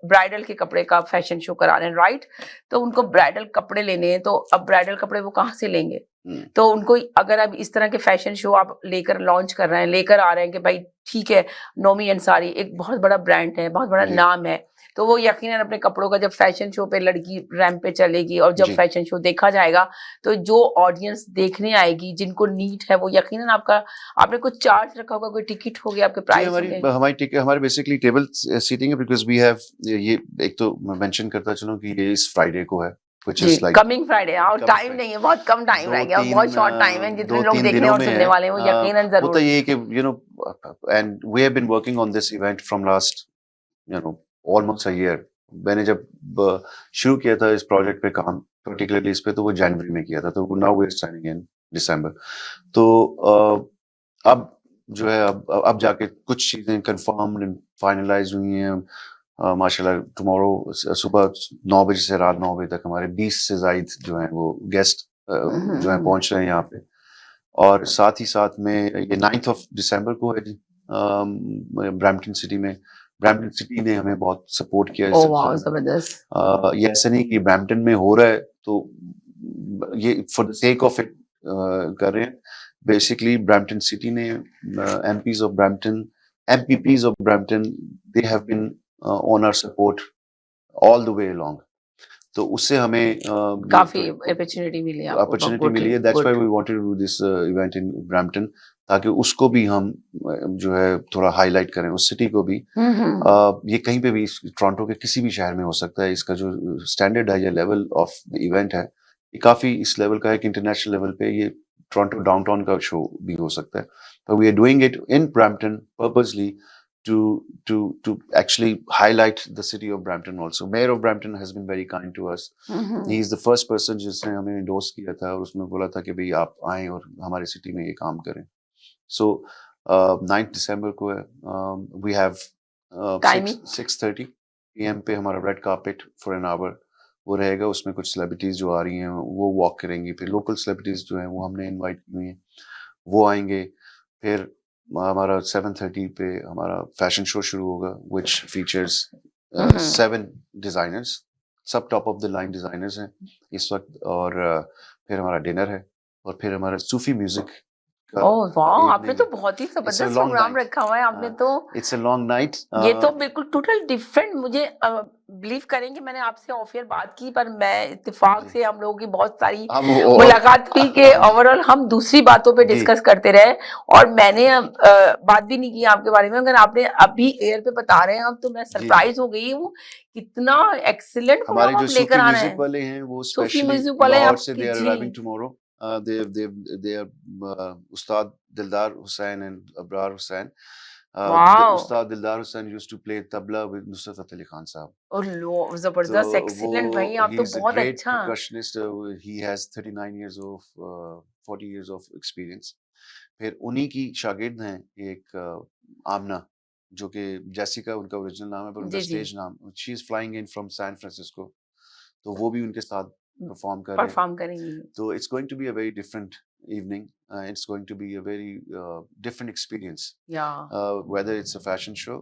Speaker 1: ब्राइडल के कपड़े का फैशन शो करा रहे हैं, राइट, तो उनको ब्राइडल कपड़े लेने हैं, तो अब ब्राइडल कपड़े वो कहाँ से लेंगे?
Speaker 2: हम्म,
Speaker 1: तो उनको अगर आप इस तरह के फैशन शो आप लेकर लॉन्च कर रहे हैं, लेकर आ रहे हैं कि भाई ठीक है, नोमी अंसारी एक बहुत बड़ा ब्रांड है, बहुत बड़ा
Speaker 2: जी
Speaker 1: नाम है, तो वो यकीनन अपने कपड़ों का जब फैशन शो पे लड़की रैंप पे चलेगी और जब
Speaker 2: जी
Speaker 1: फैशन शो देखा जाएगा, तो जो ऑडियंस देखने आएगी, जिनको नीड है, वो यकीनन आपका, आपने कुछ चार्ज रखा होगा, कोई टिकट हो गया, आपके
Speaker 2: जी
Speaker 1: प्राइस
Speaker 2: हमारी
Speaker 1: होंगे।
Speaker 2: हमारी टिकट हमारे बेसिकली टेबल सीटिंग है, बिकॉज वी हैव ये एक तो मैं मेंशन करता चलूं कि ये इस फ्राइडे को है, व्हिच
Speaker 1: जी,
Speaker 2: इज लाइक
Speaker 1: कमिंग फ्राइडे, और
Speaker 2: कमिंग
Speaker 1: टाइम
Speaker 2: फ्राइडे।
Speaker 1: नहीं है, बहुत कम टाइम रह गया और बहुत शॉर्ट टाइम है। जितने
Speaker 2: दो
Speaker 1: लोग
Speaker 2: तीन
Speaker 1: देखने
Speaker 2: दिनों
Speaker 1: और
Speaker 2: में
Speaker 1: सुनने
Speaker 2: है।
Speaker 1: वाले हैं वो यकीनन
Speaker 2: होता
Speaker 1: जरूर।
Speaker 2: ये है कि and we have been working on this event from last almost a year. मैंने जब शुरू किया था इस प्रोजेक्ट पे काम, पर्टिकुलरली इस पे, तो वो जनवरी में किया था, तो now we are starting in December. तो अब जो है अब जाके कुछ चीजें कंफर्म एंड फाइनलाइज हुई हैं। माशाल्लाह टुमारो सुबह 9 बजे से रात 9 बजे तक हमारे 20 से ज्यादा जो हैं वो गेस्ट जो है पहुंच रहे हैं यहाँ पे। और साथ ही साथ में ये 9th ऑफ दिसंबर को है जी, ब्रैम्पटन सिटी में। ब्रैम्पटन सिटी ने हमें बहुत सपोर्ट किया
Speaker 1: ओ
Speaker 2: इस
Speaker 1: वाह,
Speaker 2: सिलसिले में।
Speaker 1: जबरदस्त।
Speaker 2: ये ऐसा नहीं कि ब्रैम्पटन में हो रहा है तो ये for the sake of it कर रहे हैं। बेसिकली ब्रैम्पटन सिटी ने MPs of Brampton, MPPs of Brampton, they have been on our support all the way along. तो उससे हमें ये
Speaker 1: काफी अपॉर्चुनिटी मिली आपको,
Speaker 2: अपॉर्चुनिटी
Speaker 1: गुड
Speaker 2: मिली है। That's
Speaker 1: good.
Speaker 2: Why we wanted to do this event in Brampton, ताकि उसको भी हम जो है थोड़ा हाईलाइट करें, उस सिटी को भी। ये कहीं पे भी, टोरंटो के किसी भी शहर में हो सकता है। इसका जो स्टैंडर्ड है या लेवल ऑफ द इवेंट है, ये काफी इस लेवल का है कि इंटरनेशनल लेवल पे ये टोरंटो डाउनटाउन का शो भी हो सकता है। तो we are doing it in Brampton purposely to to actually highlight the city of Brampton also. Mayor of Brampton has been very kind to us. He is the first person जिसने हमें endorse किया था और उसने बोला था कि भाई आप आएं और हमारे सिटी में ये काम करें। So 9th December को है, we have
Speaker 1: टाइमिंग
Speaker 2: 6:30 PM पे हमारा red carpet for an hour वो रहेगा। उसमें कुछ सेलिब्रिटीज जो आ रही हैं वो वॉक करेंगी, फिर लोकल सेलिब्रिटीज जो हैं वो हमने इनवाइट की हुई हैं, वो आएंगे। फिर हमारा 7:30 पे हमारा फैशन शो शुरू होगा, विच फीचर्स 7 डिजाइनर्स, सब top of the line designers हैं इस वक्त। और फिर हमारा डिनर है और फिर हमारा सूफी म्यूजिक का
Speaker 1: ओह वाह, आपने
Speaker 2: इवनिंग
Speaker 1: तो
Speaker 2: है।
Speaker 1: बहुत ही
Speaker 2: इट्स अ
Speaker 1: जबरदस्त
Speaker 2: लॉन्ग
Speaker 1: प्रोग्राम
Speaker 2: नाइट,
Speaker 1: रखा हुआ है आपने तो।
Speaker 2: It's a long night.
Speaker 1: ये तो बिल्कुल टोटल डिफरेंट। मुझे बिलीव करेंगे, मैंने आपसे ऑफ एयर बात की, पर मैं इत्तेफाक
Speaker 2: जी
Speaker 1: से हम लोगों की बहुत सारी
Speaker 2: हम
Speaker 1: मुलाकात हुई कि
Speaker 2: जी
Speaker 1: ओवरऑल हम दूसरी बातों पे
Speaker 2: जी
Speaker 1: डिस्कस करते रहे और मैंने बात भी नहीं की आपके बारे में। अगर आपने अभी एयर पे बता रहे हैं अब, तो मैं
Speaker 2: जी जी
Speaker 1: सरप्राइज हो गई हूँ, कितना एक्सीलेंट
Speaker 2: हमारे
Speaker 1: प्रोग्राम
Speaker 2: जो
Speaker 1: आप लेकर
Speaker 2: सूफी
Speaker 1: आ रहे
Speaker 2: म्यूजिक
Speaker 1: हैं।
Speaker 2: वाले हैं वो
Speaker 1: सूफी
Speaker 2: स्पेशली
Speaker 1: म्यूजिक वाले
Speaker 2: लाहौर से
Speaker 1: आपके
Speaker 2: they R
Speaker 1: G.
Speaker 2: Arriving tomorrow. they are Ustad Dildar Hussain and Abrar Hussain.
Speaker 1: वाह,
Speaker 2: उस्ताद Dildar Hussain used to play tabla with Nusrat Fateh Ali Khan sahab.
Speaker 1: और
Speaker 2: तो
Speaker 1: जबरदस्त
Speaker 2: वो
Speaker 1: एक्सीलेंट भाई, आप
Speaker 2: ही
Speaker 1: तो
Speaker 2: इज अ
Speaker 1: बहुत
Speaker 2: ग्रेट
Speaker 1: अच्छा।
Speaker 2: Percussionist. He has 39 years of 40 years of experience। फिर उन्हीं की शागिर्द हैं एक आमना, जो कि जैसिका उनका ओरिजिनल नाम है, पर उनका
Speaker 1: जी जी,
Speaker 2: स्टेज नाम, she is flying in from San Francisco. तो वो भी उनके साथ परफॉर्म कर रहे हैं।
Speaker 1: परफॉर्म करेंगी।
Speaker 2: So it's going to be a very different evening. It's going to be a very different experience,
Speaker 1: या
Speaker 2: whether it's a fashion show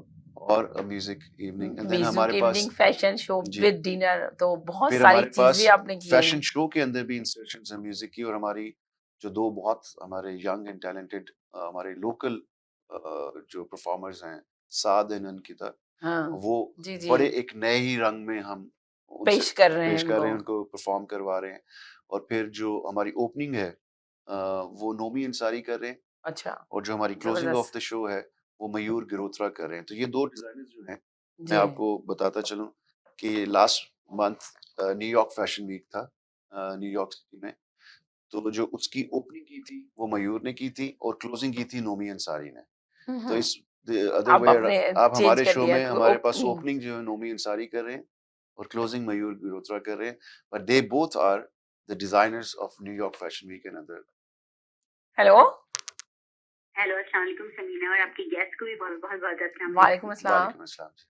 Speaker 2: or a music evening. And then
Speaker 1: music
Speaker 2: हमारे पास
Speaker 1: evening, fashion show
Speaker 2: जी
Speaker 1: with dinner, तो बहुत
Speaker 2: फिर
Speaker 1: सारी
Speaker 2: हमारे पास
Speaker 1: चीजें आपने की हैं।
Speaker 2: फैशन शो के अंदर भी इंसर्शंस हैं म्यूजिक की। और हमारी जो दो बहुत हमारे यंग एंड टैलेंटेड हमारे लोकल जो परफॉर्मर्स हैं, साद एंड अंकिता,
Speaker 1: हाँ
Speaker 2: वो
Speaker 1: जी जी,
Speaker 2: बड़े एक नए ही रंग में हम उनसे
Speaker 1: पेश कर रहे हैं
Speaker 2: पेश कर रहे
Speaker 1: उनको।
Speaker 2: हैं, उनको परफॉर्म करवा रहे हैं। और फिर जो हमारी ओपनिंग है वो नोमी अंसारी कर रहे हैं।
Speaker 1: अच्छा,
Speaker 2: और जो हमारी क्लोजिंग ऑफ
Speaker 1: जबरदस्त।
Speaker 2: द शो है वो मयूर गिरोत्रा कर रहे हैं। तो ये 2 डिजाइनर्स जो हैं, मैं
Speaker 1: जी
Speaker 2: आपको बताता चलूं कि last month New York fashion week था न्यूयॉर्क सिटी में। तो जो उसकी ओपनिंग की थी वो मयूर ने की थी और क्लोजिंग की थी नोमी अंसारी ने। तो
Speaker 1: हम्म।
Speaker 2: इस अदर
Speaker 1: आप
Speaker 2: वे
Speaker 1: अपने
Speaker 2: आप
Speaker 1: चेंज
Speaker 2: हमारे
Speaker 1: कर
Speaker 2: शो
Speaker 1: लिया
Speaker 2: में
Speaker 1: तो
Speaker 2: हमारे पास
Speaker 1: ओपनिंग।
Speaker 2: ओपनिंग जो है नोमी अंसारी कर रहे हैं और क्लोजिंग मयूर गिरोत्रा कर रहे हैं, but they both are the designers of New York fashion week and other.
Speaker 1: Hello.
Speaker 3: Hello, अस्सलाम वालेकुम समीना और आपकी गेस्ट को भी बहुत बहुत बहुत अस्सलाम
Speaker 1: वालेकुम
Speaker 3: वालेकुम।
Speaker 1: अस्सलाम।
Speaker 2: वालेकुम अस्सलाम जी।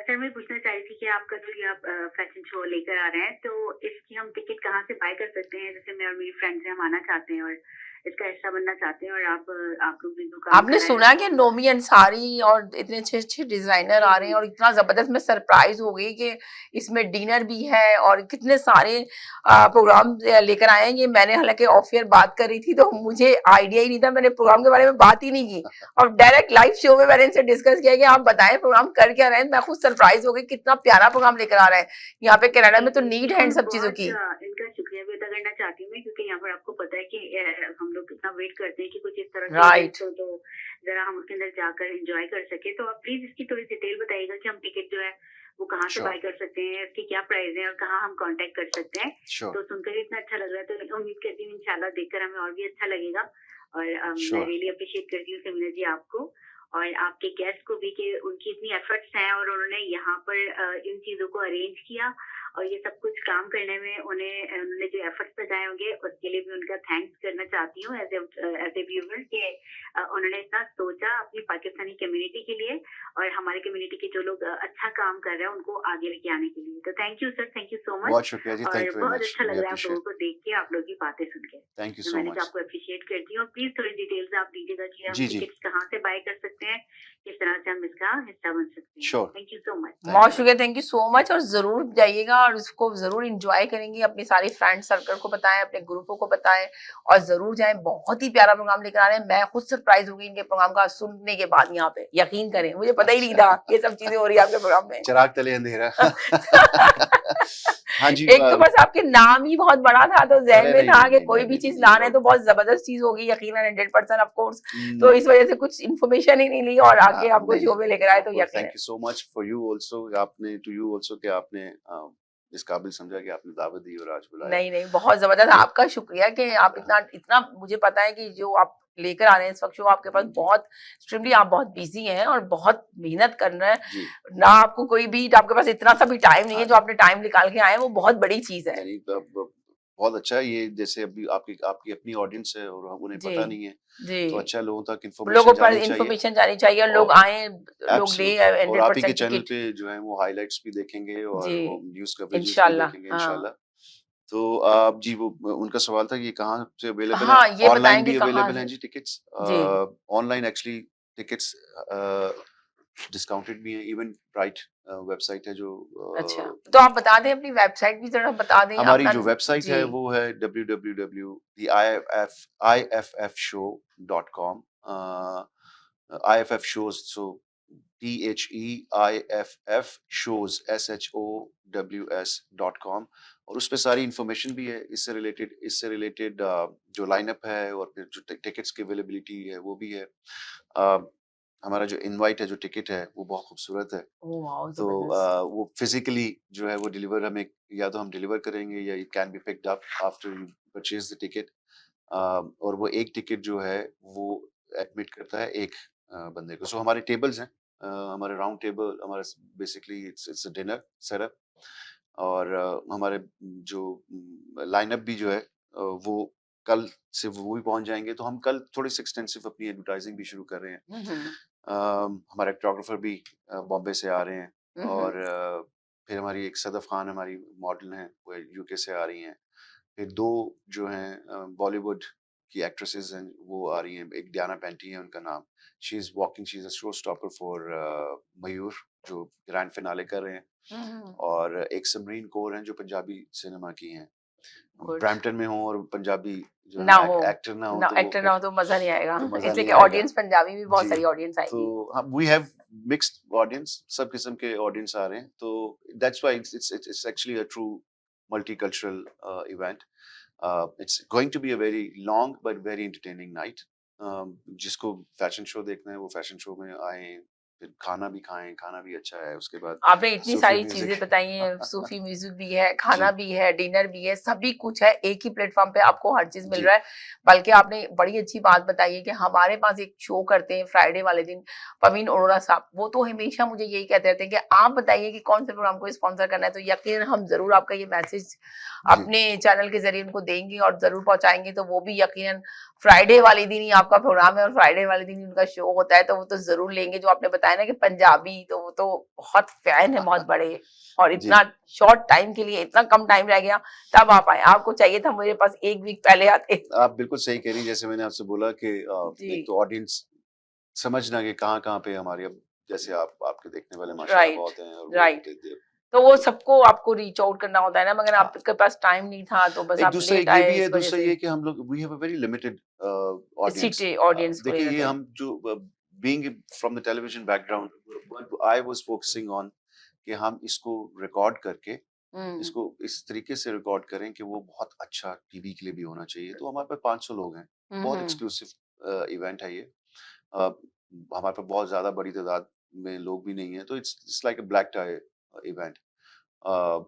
Speaker 3: सर मैं पूछना चाह रही थी कि आपका जो ये आप फैशन शो लेकर आ रहे हैं तो इसकी हम टिकट कहाँ से बाय कर सकते हैं? जैसे मैं और मेरी फ्रेंड्स हैं, हम आना चाहते हैं और इसका हिस्सा बनना चाहते हैं और आप लोग भी जो काम
Speaker 1: आपने
Speaker 3: कर रहे हैं
Speaker 1: सुना कि
Speaker 3: तो
Speaker 1: नोमी अंसारी और इतने अच्छे अच्छे डिजाइनर
Speaker 3: जी
Speaker 1: आ रहे
Speaker 3: जी
Speaker 1: हैं और इतना जबरदस्त मैं सरप्राइज हो गई कि इसमें डिनर भी है और कितने सारे प्रोग्राम लेकर आए हैं। ये मैंने हालांकि ऑफ एयर बात कर रही थी तो मुझे आइडिया ही नहीं था, मैंने प्रोग्राम के बारे में बात ही नहीं की और डायरेक्ट लाइव शो में मैंने इनसे डिस्कस किया कि आप बताएं प्रोग्राम कर क्या रहे हैं। मैं खुद सरप्राइज हो गई, कितना प्यारा प्रोग्राम लेकर आ रहे हैं। यहाँ पे कनाडा
Speaker 3: जी
Speaker 1: में तो
Speaker 3: जी
Speaker 1: नीड है इन
Speaker 3: बिल्कुल,
Speaker 1: सब चीजों
Speaker 3: बहुत
Speaker 1: की।
Speaker 3: इनका शुक्रिया भी अदा करना चाहती हूँ मैं, क्योंकि यहाँ पर आपको पता है कि हम लोग कितना वेट करते हैं कि कुछ इस तरह के
Speaker 1: राइट।
Speaker 3: इवेंट्स हो तो जरा हम उसके अंदर जाकर एंजॉय कर सके। तो आप प्लीज इसकी थोड़ी डिटेल बताइएगा कि हम टिकट जो है वो कहाँ से
Speaker 2: श्योर
Speaker 3: बाय कर सकते हैं, इसकी क्या प्राइस है और कहाँ हम कांटेक्ट कर सकते हैं।
Speaker 2: श्योर
Speaker 3: तो सुनकर ही इतना अच्छा लग रहा है, तो मैं उम्मीद करती हूँ इंशाल्लाह देखकर हमें और भी अच्छा लगेगा। और मैं
Speaker 2: श्योर
Speaker 3: रियली अप्रिशिएट करती हूँ समीना जी आपको और आपके गेस्ट को भी कि उनकी इतनी एफर्ट्स हैं और उन्होंने यहाँ पर इन चीज़ों को अरेंज किया और ये सब कुछ काम करने में उन्होंने जो एफर्ट्स लगाए होंगे उसके लिए भी उनका थैंक्स करना चाहती हूँ एज ए व्यूवर कि उन्होंने इतना सोचा अपनी पाकिस्तानी कम्युनिटी के लिए और हमारे कम्युनिटी के जो लोग अच्छा काम कर रहे हैं उनको आगे लेके आने के लिए। तो thank you sir, thank you so much
Speaker 2: बहुत शुक्रिया जी, थैंक
Speaker 3: और
Speaker 2: यू वेरी
Speaker 3: बहुत
Speaker 2: मच,
Speaker 3: अच्छा
Speaker 2: वी
Speaker 3: लग रहा है आप लोगों
Speaker 2: अप्रिशिएट,
Speaker 3: को देख के, आप लोगों की बातें सुन के।
Speaker 2: थैंक यू
Speaker 3: तो
Speaker 2: सो
Speaker 3: मैंने तो
Speaker 2: मच।
Speaker 3: आपको अप्रिशिएट करती हूँ और प्लीज थोड़ी डिटेल्स आप दीजिएगा कि हम
Speaker 2: जी जी
Speaker 3: टिकट्स कहाँ से बाय कर सकते हैं, किस तरह से हम इसका हिस्सा बन सकते हैं।
Speaker 2: Sure,
Speaker 3: thank you so much.
Speaker 2: Thank
Speaker 1: बहुत
Speaker 2: यू
Speaker 1: शुक्रिया, थैंक यू सो मच। और जरूर जाइएगा और उसको जरूर इंजॉय करेंगे, अपनी सारी फ्रेंड सर्कल को बताएं, अपने ग्रुपों को बताएं और जरूर जाएं। बहुत ही प्यारा प्रोग्राम लेकर आ रहे हैं। मैं खुद सरप्राइज हो गई इनके प्रोग्राम का सुनने के बाद। यहाँ पे यकीन करें मुझे पता ही नहीं
Speaker 2: अच्छा
Speaker 1: था ये सब चीजें हो रही है आपके प्रोग्राम में।
Speaker 2: चिराग तले अंधेरा। हाँ जी
Speaker 1: एक तो बस आपके नाम ही बहुत बड़ा था तो जहन
Speaker 2: अरे
Speaker 1: में
Speaker 2: नहीं
Speaker 1: था
Speaker 2: नहीं
Speaker 1: कि
Speaker 2: नहीं
Speaker 1: कोई
Speaker 2: नहीं
Speaker 1: भी
Speaker 2: नहीं
Speaker 1: चीज
Speaker 2: नहीं
Speaker 1: ला रहे हैं तो
Speaker 2: बहुत
Speaker 1: बहुत जबरदस्त चीज होगी, यकीन 100% ऑफ कोर्स। तो
Speaker 2: हम्म,
Speaker 1: इस वजह से कुछ इन्फॉर्मेशन ही नहीं ली और आगे आपको
Speaker 2: नहीं
Speaker 1: शो
Speaker 2: नहीं
Speaker 1: में
Speaker 2: नहीं
Speaker 1: लेकर
Speaker 2: नहीं
Speaker 1: आए
Speaker 2: ऑफ
Speaker 1: तो
Speaker 2: कोर्स
Speaker 1: यकीन
Speaker 2: थैंक
Speaker 1: है।
Speaker 2: You so much for you also, आपने टू यू आल्सो कि आपने इस काबिल समझा कि आपने दावत दी और आज बुलाया।
Speaker 1: नहीं नहीं, बहुत जबरदस्त,
Speaker 2: तो
Speaker 1: आपका शुक्रिया कि आप इतना इतना मुझे पता है कि जो आप लेकर आ रहे हैं इस वक्त शो आपके पास बहुत एक्सट्रीमली आप बहुत बिजी हैं और बहुत मेहनत कर रहे हैं।
Speaker 2: जी
Speaker 1: ना आपको कोई भी आपके पास इतना सा भी टाइम नहीं है,
Speaker 2: हाँ
Speaker 1: जो
Speaker 2: जी
Speaker 1: आपने टाइम निकाल के आए हैं वो बहुत बड़ी चीज है।
Speaker 2: नहीं बहुत अच्छा है ये, जैसे अभी आपकी आपकी अपनी ऑडियंस है और उन्हें
Speaker 1: जी
Speaker 2: पता नहीं है,
Speaker 1: जी,
Speaker 2: तो अच्छा लोगों तक
Speaker 1: लोगों
Speaker 2: इंफॉर्मेशन
Speaker 1: पर
Speaker 2: जानी चाहिए
Speaker 1: इंफॉर्मेशन जानी चाहिए और लोग
Speaker 2: और
Speaker 1: आए, लोग ले
Speaker 2: एब्सोल्युटली और आप ही के
Speaker 1: 100%
Speaker 2: चैनल
Speaker 1: टिकट।
Speaker 2: पे जो है वो हाइलाइट्स भी देखेंगे
Speaker 1: जी
Speaker 2: और वो न्यूज़ कवरेजेस भी
Speaker 1: इंशाल्लाह।
Speaker 2: देखेंगे
Speaker 1: हाँ
Speaker 2: इंशाल्लाह। तो आप जी वो उनका सवाल था कि ये कहाँ से अवेलेबल है?
Speaker 1: हाँ, ये
Speaker 2: ऑनलाइन
Speaker 1: बताएंगे
Speaker 2: भी
Speaker 1: कहाँ
Speaker 2: अवेलेबल हैं
Speaker 1: से।
Speaker 2: जी टिकट्स,
Speaker 1: जी
Speaker 2: ऑनलाइन एक्चुअली टिकट्स डिस्काउंटेड भी हैं, इवन ब्राइट वेबसाइट है जो
Speaker 1: अच्छा, तो आप बता दें अपनी वेबसाइट भी जरा बता दें
Speaker 2: हमारी
Speaker 1: अपना।
Speaker 2: जो वेबसाइट
Speaker 1: जी
Speaker 2: है वो है www.iffshow.com, IFF shows, so THEIFF shows SHOWS.com, और उस पे सारी इंफॉर्मेशन भी है इससे रिलेटेड जो लाइनअप है और फिर जो टिकट्स की अवेलेबिलिटी है वो भी है। अ, हमारा जो इनवाइट है, जो टिकट है वो बहुत खूबसूरत है।
Speaker 1: ओह वाओ
Speaker 2: तो
Speaker 1: जबरदस्त।
Speaker 2: वो फिजिकली जो है वो डिलीवर हमें, या तो हम डिलीवर करेंगे या it can be picked up after you purchase the ticket. और वो एक टिकट जो है वो एडमिट करता है एक बंदे को। सो हमारे टेबल्स हैं, हमारे राउंड टेबल, हमारा basically it's a dinner setup, और हमारे जो लाइनअप भी जो है वो कल से वो भी पहुंच जाएंगे। तो हम कल थोड़ी सी एक्सटेंसिव अपनी एडवर्टाइजिंग भी शुरू कर रहे हैं।
Speaker 1: हम्म
Speaker 2: हमारे फोटोग्राफर भी बॉम्बे से आ रहे हैं,
Speaker 1: हम्म
Speaker 2: और फिर हमारी एक सदफ खान हमारी मॉडल हैं, वो यूके से आ रही हैं। फिर दो जो हैं बॉलीवुड की एक्ट्रेसेस हैं वो आ रही हैं, एक डियाना पेंटी है उनका नाम, she is a show stopper for Mayur जो ग्रैंड फिनाले कर रहे हैं। और एक समरीन कौर हैं जो पंजाबी सिनेमा की हैं,
Speaker 1: गुड।
Speaker 2: ब्रैम्पटन में हो और पंजाबी जो है
Speaker 1: ना
Speaker 2: ना
Speaker 1: हो,
Speaker 2: एक्टर ना हो
Speaker 1: ना
Speaker 2: तो वो
Speaker 1: एक्टर ना
Speaker 2: फिर
Speaker 1: हो तो मजा नहीं आएगा।
Speaker 2: तो मजा
Speaker 1: इसलिए
Speaker 2: नहीं
Speaker 1: कि
Speaker 2: आएगा
Speaker 1: ऑडियंस पंजाबी भी बहुत
Speaker 2: जी।
Speaker 1: सारी ऑडियंस
Speaker 2: तो
Speaker 1: आएगी।
Speaker 2: हम वी हैव मिक्स्ड ऑडियंस, सब किस्म के ऑडियंस आ रहे हैं, तो that's why it's actually a true multicultural event. It's going to be a very long but very entertaining night. जिसको फैशन शो देखना है वो फैशन शो में आए, फिर खाना भी खाएं, खाना भी अच्छा है, उसके बाद
Speaker 1: आपने इतनी
Speaker 2: सूफी
Speaker 1: सारी
Speaker 2: म्यूजिक।
Speaker 1: चीजें बताई हैं, सूफी म्यूजिक भी है, खाना
Speaker 2: जी
Speaker 1: भी है, डिनर भी है, सभी कुछ है, एक ही प्लेटफॉर्म पे आपको हर चीज मिल
Speaker 2: जी
Speaker 1: रहा है। बल्कि आपने बड़ी अच्छी बात बताई है कि हमारे पास एक शो करते हैं फ्राइडे वाले दिन, प्रवीण अरोड़ा साहब, वो तो हमेशा मुझे यही कहते रहते हैं कि आप बताइए कि कौन से प्रोग्राम को स्पॉन्सर करना है, तो यकीन हम जरूर आपका ये मैसेज
Speaker 2: जी।
Speaker 1: अपने चैनल के जरिए उनको देंगे और जरूर पहुंचाएंगे, तो वो भी यकीनन फ्राइडे वाले दिन ही आपका प्रोग्राम है और फ्राइडे वाले दिन ही उनका शो होता है, तो वो तो जरूर लेंगे। जो आपने बताया ना कि पंजाबी, तो वो तो बहुत फैन है, बहुत बड़े, और
Speaker 2: जी
Speaker 1: इतना शॉर्ट टाइम के लिए, इतना कम टाइम रह गया तब आप आए, आपको चाहिए था मेरे पास एक वीक पहले आते।
Speaker 2: आप बिल्कुल सही कह रही हैं, जैसे मैंने आपसे बोला कि
Speaker 1: जी,
Speaker 2: एक तो ऑडियंस समझना कि कहाँ कहाँ पे हमारी, अब जैसे आप आपके देखने वाले माशाल्लाह
Speaker 1: राइट,
Speaker 2: बहुत हैं, और वो
Speaker 1: राइट। तो वो
Speaker 2: तो
Speaker 1: सबको आपको रीच आउट करना होता है ना, मगर
Speaker 2: हाँ,
Speaker 1: आपके पास टाइम नहीं था, तो बस
Speaker 2: एक
Speaker 1: आप
Speaker 2: दूसरा
Speaker 1: लेट
Speaker 2: एक ये
Speaker 1: आए
Speaker 2: भी है,
Speaker 1: इस वजह
Speaker 2: दूसरा
Speaker 1: से।
Speaker 2: ये कि हम लोग we have a very limited audience.
Speaker 1: City audience को ले
Speaker 2: देखिए
Speaker 1: रहे
Speaker 2: ये
Speaker 1: थे।
Speaker 2: हम जो being from the television background, what I was focusing on कि हम इसको रिकॉर्ड करके,
Speaker 1: हम्म,
Speaker 2: इसको इस तरीके से रिकॉर्ड करें कि वो बहुत अच्छा टीवी के लिए भी होना चाहिए। तो हमारे पास 500 लोग हैं, बहुत
Speaker 1: हम्म,
Speaker 2: एक्सक्लूसिव इवेंट है ये। अ, हमारे पास बहुत ज्यादा बड़ी तादाद में लोग भी नहीं है, तो it's like a black tie event.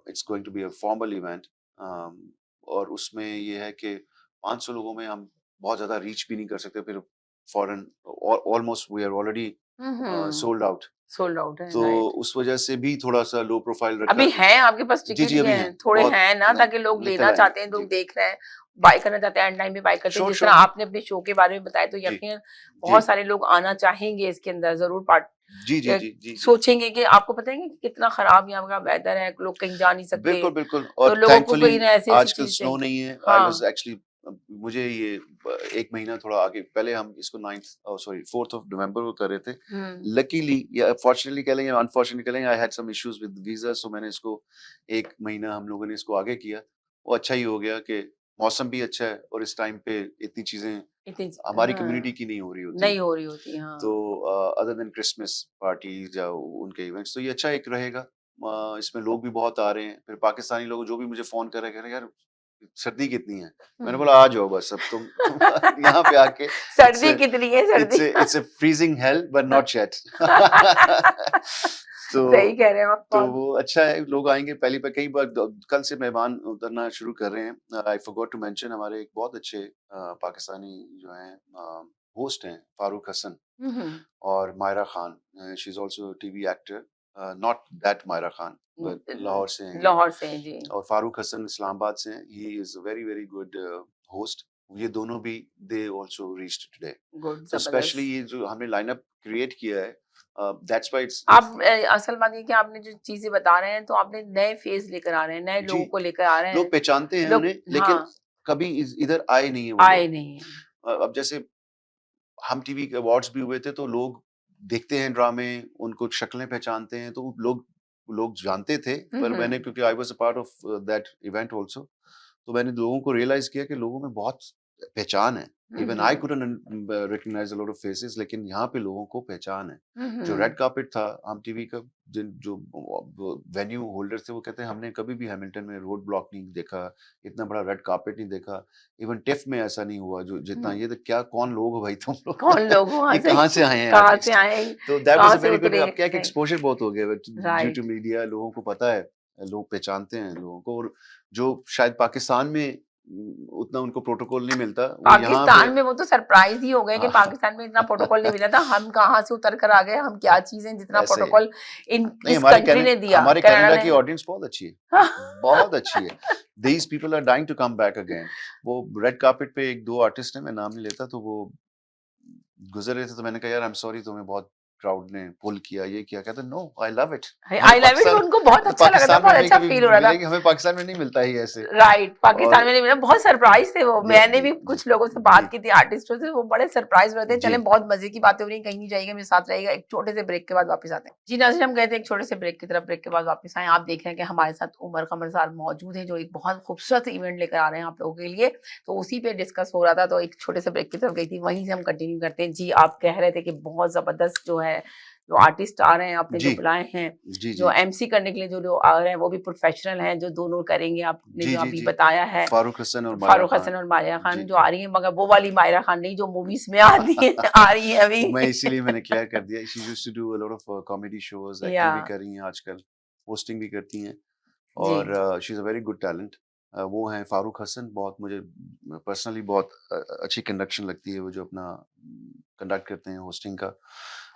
Speaker 2: It's going to be a formal event, और उसमें ये है कि 500 लोगों में हम बहुत ज्यादा रीच भी नहीं कर सकते, फिर फॉरन almost we are already
Speaker 1: hmm.
Speaker 2: Sold out.
Speaker 1: Sold out है,
Speaker 2: तो
Speaker 1: राइट।
Speaker 2: उस वजह से भी थोड़ा सा लो प्रोफाइल रखा
Speaker 1: अभी
Speaker 2: कि
Speaker 1: हैं आपके पास
Speaker 2: जी
Speaker 1: टिकट,
Speaker 2: जी अभी
Speaker 1: हैं
Speaker 2: हैं,
Speaker 1: थोड़े
Speaker 2: बहुत
Speaker 1: हैं ना, ताकि लोग
Speaker 2: निकल
Speaker 1: लेना
Speaker 2: आएंगे
Speaker 1: चाहते हैं, लोग
Speaker 2: जी।
Speaker 1: देख रहे हैं, बाय करना चाहते हैं, एंड टाइम पे बाय करते हैं,
Speaker 2: श्योर
Speaker 1: जिस तरह
Speaker 2: श्योर
Speaker 1: आपने अपने शो के बारे में बताया, तो
Speaker 2: जी
Speaker 1: यकीन
Speaker 2: जी
Speaker 1: बहुत सारे लोग आना चाहेंगे इसके अंदर, जरूर पार्ट
Speaker 2: जी जी जी जी जी
Speaker 1: सोचेंगे कि आपको पता है कि कितना खराब यहाँ का वेदर है, लोग कहीं जा नहीं सकते,
Speaker 2: बिल्कुल बिल्कुल।
Speaker 1: तो
Speaker 2: और
Speaker 1: लोगों को
Speaker 2: थैंकफुली
Speaker 1: कहीं ना ऐसी ऐसी
Speaker 2: आजकल
Speaker 1: चीजें
Speaker 2: स्नो
Speaker 1: चाहिए।
Speaker 2: नहीं है। आई वाज
Speaker 1: हाँ।
Speaker 2: एक्चुअली, मुझे ये एक महीना थोड़ा आगे, पहले हम इसको 9th sorry 4th of November को कर रहे थे।
Speaker 1: हम्म,
Speaker 2: लकीली या फॉर्चुनेटली कह लेंगे, अनफॉर्चुनेटली कह लेंगे, I had some issues with visa, so मैंने इसको एक महीना हम लोगों ने इसको आगे किया। वो अच्छा ही हो गया कि मौसम भी अच्छा है, और इस टाइम पे इतनी चीजें
Speaker 1: इतनी,
Speaker 2: हमारी
Speaker 1: हाँ,
Speaker 2: कम्युनिटी की नहीं हो रही होती।
Speaker 1: नहीं हो रही होती,
Speaker 2: तो
Speaker 1: हाँ।
Speaker 2: अदर देन क्रिसमस पार्टीज या उनके इवेंट्स, तो ये अच्छा एक रहेगा। इसमें लोग भी बहुत आ रहे हैं, फिर पाकिस्तानी लोग जो भी मुझे फोन कर रहे हैं, कह रहे हैं, यार सर्दी कितनी है। मैंने
Speaker 1: हम्म।
Speaker 2: बोला आ जाओ बस, अब तुम यहाँ पे आके इट्स
Speaker 1: सर्दी कितनी है, सर्दी।
Speaker 2: It's a freezing hello but not yet. तो
Speaker 1: सही कह रहे हो आप
Speaker 2: तो
Speaker 1: बहुत।
Speaker 2: वो अच्छा है, लोग आएंगे पहली बार, कई बार कल से मेहमान उतरना शुरू कर रहे हैं। आई फॉरगॉट टू मेंशन, हमारे एक बहुत अच्छे पाकिस्तानी जो हैं होस्ट हैं, फारूक हसन
Speaker 1: हम्म,
Speaker 2: और Maira Khan. She is also TV actor, not that Maira Khan, but Lahore से हैं ये।
Speaker 1: लाहौर से हैं जी।
Speaker 2: और फारूक हसन इस्लामाबाद से हैं, he is a very very good host. ये दोनों भी they also reached today.
Speaker 1: Good,
Speaker 2: तो स्पेशली
Speaker 1: जबरदस्त।
Speaker 2: ये जो हमने लाइनअप क्रिएट किया है, दैट्स व्हाई इट्स
Speaker 1: आप असल बात ये कि आपने जो चीजें बता रहे हैं, तो आपने नए फेस लेकर आ रहे हैं, नए
Speaker 2: जी,
Speaker 1: लोगों को लेकर आ रहे
Speaker 2: लोग
Speaker 1: हैं,
Speaker 2: पहचानते हैं
Speaker 1: लोग,
Speaker 2: उन्हें, लेकिन
Speaker 1: हाँ,
Speaker 2: कभी इधर आए नहीं है वो
Speaker 1: आए
Speaker 2: लोग।
Speaker 1: नहीं है।
Speaker 2: अब जैसे हम टीवी के अवार्ड्स भी हुए थे, तो लोग देखते हैं ड्रामे, उनको शक्लें पहचानते हैं, तो लोग लोग जानते थे। पर
Speaker 1: हम्म,
Speaker 2: मैंने, क्योंकि I was a part of that event also, तो मैंने लोगों को रियलाइज किया कि लोगों में बहुत पहचान है। Even I
Speaker 1: hmm,
Speaker 2: couldn't recognise a lot of faces, लेकिन यहाँ पे लोगों को पहचान है। जो
Speaker 1: हम्म।
Speaker 2: रेड कार्पेट था हम टीवी का, जिन जो वेन्यू होल्डर थे, वो कहते हैं हमने कभी भी हैमिल्टन में रोड ब्लॉक नहीं देखा, इतना बड़ा रेड कार्पेट नहीं देखा, इवन टिफ में ऐसा नहीं हुआ जो जितना
Speaker 1: हम्म।
Speaker 2: ये। तो क्या, कौन लोग हो भाई तुम लोग?
Speaker 1: कौन लोग वहां
Speaker 2: ये
Speaker 1: से,
Speaker 2: कहाँ से आए हैं
Speaker 1: कहाँ से
Speaker 2: आर्टिस्ट?
Speaker 1: आए,
Speaker 2: तो दैट वाज
Speaker 1: कहाँ
Speaker 2: अ
Speaker 1: से
Speaker 2: वेरी गुड।
Speaker 1: उतरे,
Speaker 2: अब क्या है कि
Speaker 1: नहीं,
Speaker 2: एक्सपोजर बहुत हो गया ड्यू टू
Speaker 1: राइट।
Speaker 2: मीडिया, लोगों को पता है, लोग पहचानते हैं लोगों को। और जो शायद पाकिस्तान में उतना उनको प्रोटोकॉल नहीं मिलता, वो यहाँ पे
Speaker 1: पाकिस्तान में वो तो सरप्राइज ही हो गए कि पाकिस्तान में इतना प्रोटोकॉल नहीं मिला था, हम कहाँ से उतर कर आ गए, हम क्या चीजें, जितना
Speaker 2: ऐसे ही है।
Speaker 1: प्रोटोकॉल इन
Speaker 2: नहीं,
Speaker 1: इस कंट्री ने दिया,
Speaker 2: हमारे
Speaker 1: कनाडा
Speaker 2: कनाडा
Speaker 1: ने।
Speaker 2: की ऑडियंस बहुत अच्छी है, बहुत अच्छी है। These people are dying to come back again. वो रेड कार्पेट पे एक दो आर्टिस्ट हैं, मैं नाम नहीं लेता, तो वो गुजर रहे थे, तो मैंने कहा यार आई एम सॉरी, तुम्हें बहुत क्राउड ने पुल किया, ये किया। कहते नो, आई लव इट। हमें
Speaker 1: आई लव इट,
Speaker 2: पाकिस्तान,
Speaker 1: उनको बहुत
Speaker 2: तो
Speaker 1: अच्छा लगा था,
Speaker 2: पाकिस्तान में
Speaker 1: बहुत
Speaker 2: हमें
Speaker 1: अच्छा
Speaker 2: कभी
Speaker 1: फील हो रहा था।
Speaker 2: मिलेगी, हमें पाकिस्तान में नहीं मिलता ही ऐसे।
Speaker 1: राइट, पाकिस्तान
Speaker 2: और
Speaker 1: में नहीं मिला, बहुत सरप्राइज थे वो,
Speaker 2: जी
Speaker 1: मैंने
Speaker 2: जी
Speaker 1: भी
Speaker 2: जी
Speaker 1: कुछ लोगों से
Speaker 2: जी
Speaker 1: बात की थी, आर्टिस्टों से, वो बड़े सरप्राइज रहते हैं।
Speaker 2: जी
Speaker 1: चलें, बहुत मजे की बातें हो रही हैं, कहीं नहीं जाएगा, मेरे साथ रहेगा, एक छोटे से ब्रेक के बाद वापस आते हैं जी। नाज़रीन, हम गए थे एक छोटे से ब्रेक की तरफ, ब्रेक के बाद वापस आए। आप देख रहे हैं कि हमारे साथ उमर कमर साहब मौजूद है, जो एक बहुत खूबसूरत इवेंट लेकर आ रहे हैं आप लोगों के लिए, तो उसी पे डिस्कस हो रहा था। तो एक छोटे से ब्रेक की तरफ गई थी, वहीं से हम कंटिन्यू करते हैं जी। आप कह रहे थे कि बहुत जबरदस्त जो है जो आर्टिस्ट आ रहे हैं आपने जो
Speaker 2: जी
Speaker 1: बुलाए हैं,
Speaker 2: जी
Speaker 1: जो
Speaker 2: जी
Speaker 1: एमसी करने के लिए जो लोग आ रहे हैं वो भी प्रोफेशनल हैं, जो दोनों करेंगे आपने
Speaker 2: जी
Speaker 1: जो
Speaker 2: जी
Speaker 1: अभी
Speaker 2: जी
Speaker 1: बताया है।
Speaker 2: फारूक हसन और मायरा
Speaker 1: फारूक हसन
Speaker 2: खान
Speaker 1: और मायरा खान
Speaker 2: जी
Speaker 1: जो आ रही है, मगर वो वाली मायरा खान नहीं जो मूवीज में आती है आ रही है अभी।
Speaker 2: वो मैं इसीलिए मैंने क्लियर कर दिया she used to do a lot of comedy shows,
Speaker 1: या
Speaker 2: एक्टिंग भी कर रही हैं आजकल, होस्टिंग भी करती हैं
Speaker 1: जी
Speaker 2: और she is a very good talent. वो हैं फारूक हसन, बहुत मुझे पर्सनली बहुत अच्छी कंडक्शन लगती है वो जो अपना कंडक्ट करते हैं होस्टिंग का। अ,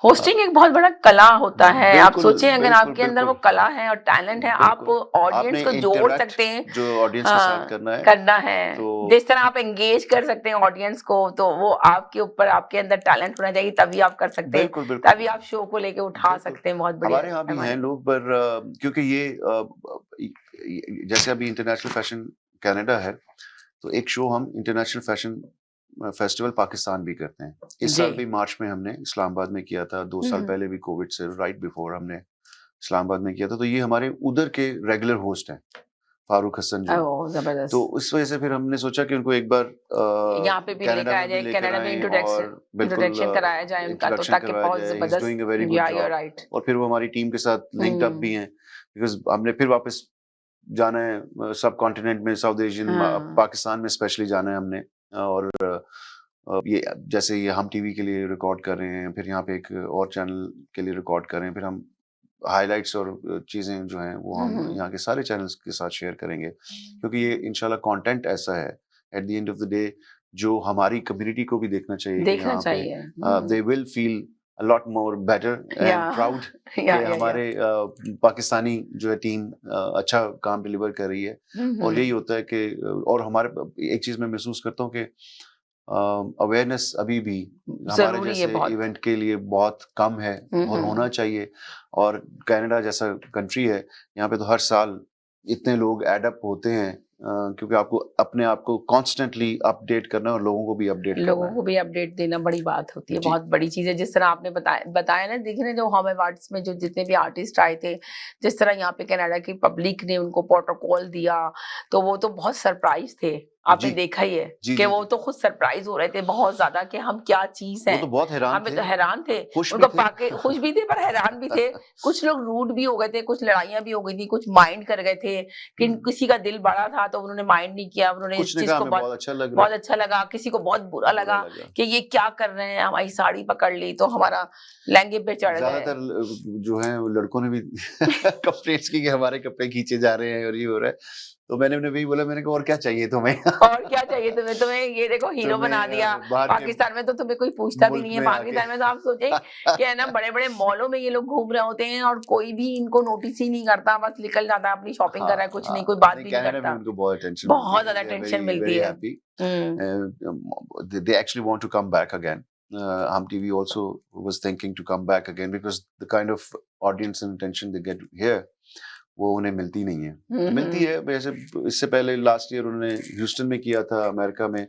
Speaker 1: होस्टिंग एक बहुत बड़ा कला होता है। आप
Speaker 2: बिल्कुल
Speaker 1: सोचें अगर
Speaker 2: बिल्कुल
Speaker 1: आपके अंदर वो
Speaker 2: बिल्कुल
Speaker 1: कला है और टैलेंट है, आप
Speaker 2: बिल्कुल
Speaker 1: ऑडियंस
Speaker 2: आपने
Speaker 1: को जोड़
Speaker 2: इंटरैक्ट
Speaker 1: सकते हैं।
Speaker 2: जो ऑडियंस के साथ
Speaker 1: हाँ,
Speaker 2: करना है
Speaker 1: करना है।
Speaker 2: तो
Speaker 1: जिस तरह आप एंगेज कर सकते हैं ऑडियंस को, तो वो आपके ऊपर, आपके अंदर टैलेंट होना चाहिए, तभी आप कर सकते हैं,
Speaker 2: बिल्कुल बिल्कुल
Speaker 1: तभी आप शो को लेके उठा
Speaker 2: बिल्कुल
Speaker 1: सकते हैं बहुत बड़े
Speaker 2: हमारे यहाँ भी हैं
Speaker 1: पैमाने पे।
Speaker 2: लोग, पर क्योंकि ये जैसे अभी इंटरनेशनल फैशन कनाडा है, तो एक शो हम इंटरनेशनल फैशन फेस्टिवल पाकिस्तान भी करते हैं। इस
Speaker 1: जी।
Speaker 2: साल भी मार्च में हमने इस्लामाबाद में किया था, 2 साल
Speaker 1: हम्म।
Speaker 2: पहले भी कोविड से राइट बिफोर हमने इस्लामाबाद में किया था। तो ये हमारे उधर के रेगुलर होस्ट हैं, फारूक हसन जो हैं।
Speaker 1: ओह
Speaker 2: तो
Speaker 1: जबरदस्त।
Speaker 2: इस वजह से फिर हमने सोचा कि उनको एक बार
Speaker 1: यहाँ पे भी लेकर
Speaker 2: कनाडा
Speaker 1: आया
Speaker 2: में भी
Speaker 1: जाए,
Speaker 2: लेकर
Speaker 1: कनाडा में
Speaker 2: आएँ
Speaker 1: इंट्रोडक्शन
Speaker 2: और बिल्कुल
Speaker 1: इंट्रोडक्शन कराया जाए उनका, तो
Speaker 2: इंट्रोडक्शन
Speaker 1: ताकि
Speaker 2: करवाया
Speaker 1: बहुत
Speaker 2: जाए। He is doing a very
Speaker 1: जबरदस्त।
Speaker 2: गुड
Speaker 1: या यू
Speaker 2: जॉब
Speaker 1: राइट।
Speaker 2: और फिर वो हमारी टीम के साथ लिंक्ड अप भी हैं, बिकॉज़ हमने फिर वापस जाना है सब कॉन्टिनेंट में, साउथ एशियन
Speaker 1: हाँ।
Speaker 2: पाकिस्तान में स्पेशली जाना है हमने और ये जैसे ये हम टीवी के लिए रिकॉर्ड कर रहे हैं, फिर यहाँ पे एक और चैनल के लिए रिकॉर्ड कर रहे हैं, फिर हम हाइलाइट्स और चीज़ें जो हैं वो हम
Speaker 1: हम्म।
Speaker 2: यहाँ के सारे चैनल्स के साथ शेयर करेंगे, क्योंकि ये इंशाल्लाह कंटेंट ऐसा है at the end of the day जो हमारी कम्युनिटी को भी देखना चाहिए कि
Speaker 1: देखना
Speaker 2: यहाँ पे
Speaker 1: चाहिए।
Speaker 2: They will feel a lot more better
Speaker 1: या
Speaker 2: एंड प्राउड
Speaker 1: या
Speaker 2: कि
Speaker 1: या
Speaker 2: हमारे पाकिस्तानी जो है टीम अच्छा काम डिलीवर कर रही है। और यही होता है कि और हमारे एक चीज़ मैं महसूस करता हूँ कि अवेयरनेस अभी भी हमारे
Speaker 1: जरूरी है
Speaker 2: जैसे
Speaker 1: बहुत।
Speaker 2: इवेंट के लिए बहुत कम है और होना चाहिए। और कनाडा जैसा कंट्री है, यहाँ पे तो हर साल इतने लोग एड अप होते हैं क्योंकि आपको अपने आप को कॉन्स्टेंटली अपडेट करना है और लोगों को भी अपडेट करना
Speaker 1: लोगों
Speaker 2: है।
Speaker 1: को भी अपडेट देना बड़ी बात होती है,
Speaker 2: जी,
Speaker 1: बहुत बड़ी चीज़ है। जिस तरह आपने बताया बताया ना, देखिए ना, जो हम अवार्ड्स में जो जितने भी आर्टिस्ट आए थे, जिस तरह यहाँ पे कनाडा की पब्लिक ने उनको प्रोटोकॉल दिया, तो वो तो बहुत सरप्राइज थे। आपने
Speaker 2: जी,
Speaker 1: देखा ही है
Speaker 2: जी,
Speaker 1: कि
Speaker 2: जी,
Speaker 1: वो
Speaker 2: जी।
Speaker 1: तो खुद सरप्राइज हो रहे थे बहुत ज्यादा कि हम क्या चीज
Speaker 2: वो
Speaker 1: हैं।
Speaker 2: तो बहुत हैरान
Speaker 1: हमें
Speaker 2: थे,
Speaker 1: तो हैरान थे
Speaker 2: खुश भी
Speaker 1: उनको
Speaker 2: थे।
Speaker 1: पाके, खुश भी थे पर हैरान भी थे। कुछ लोग रूड भी हो गए थे, कुछ लड़ाइयाँ भी हो गई थी, कुछ माइंड कर गए थे कि
Speaker 2: हुँ,
Speaker 1: किसी का दिल बड़ा था तो उन्होंने माइंड नहीं किया, उन्होंने
Speaker 2: कुछ
Speaker 1: इस
Speaker 2: ने
Speaker 1: चीज
Speaker 2: कहा
Speaker 1: को
Speaker 2: हमें
Speaker 1: बहुत
Speaker 2: बहुत अच्छा लग रहा
Speaker 1: बहुत अच्छा लगा, किसी को बहुत बुरा
Speaker 2: है, बुरा
Speaker 1: लगा
Speaker 2: लगा।
Speaker 1: कि ये क्या कर रहे हैं, हमारी साड़ी पकड़ ली तो हमारा लहंगे पे चढ़ गए।
Speaker 2: ज़्यादातर जो हैं वो लड़कों ने भी कंप्लेंट्स की कि हमारे कपड़े खींचे जा रहे हैं और ये हो रहा है। तो मैंने उन्हें वही बोला, मैंने कहा और क्या चाहिए तुम्हें?
Speaker 1: और क्या चाहिए तुम्हें, तुम्हें ये देखो हीरो बना
Speaker 2: तुम्हें
Speaker 1: दिया।
Speaker 2: बाहर के
Speaker 1: पाकिस्तान में तो तुम्हें कोई पूछता भी
Speaker 2: मुल्क
Speaker 1: नहीं है।
Speaker 2: में आके
Speaker 1: पाकिस्तान में तो आप सोचें कि है ना, बड़े बड़े मॉलों में ये लोग घूम रहे होते हैं और कोई भी इनको नोटिस ही नहीं करता, बस निकल जाता है, अपनी शॉपिंग कर
Speaker 2: हाँ,
Speaker 1: रहा है, कुछ नहीं, कोई
Speaker 2: हाँ।
Speaker 1: बात
Speaker 2: नहीं,
Speaker 1: भी नहीं
Speaker 2: कनाडा में
Speaker 1: करता।
Speaker 2: उनको बहुत अटेंशन मिलती
Speaker 1: बहुत
Speaker 2: है।
Speaker 1: ज्यादा
Speaker 2: दे आर
Speaker 1: टेंशन
Speaker 2: वेरी
Speaker 1: मिलती
Speaker 2: वेरी
Speaker 1: है।
Speaker 2: Happy.
Speaker 1: Hmm.
Speaker 2: They actually want to come back again. Hum TV also was thinking to come back again because the kind of audience and attention they get here, वो उन्हें मिलती नहीं है। मिलती है वैसे, इससे पहले लास्ट ईयर उन्होंने ह्यूस्टन में किया था अमेरिका में,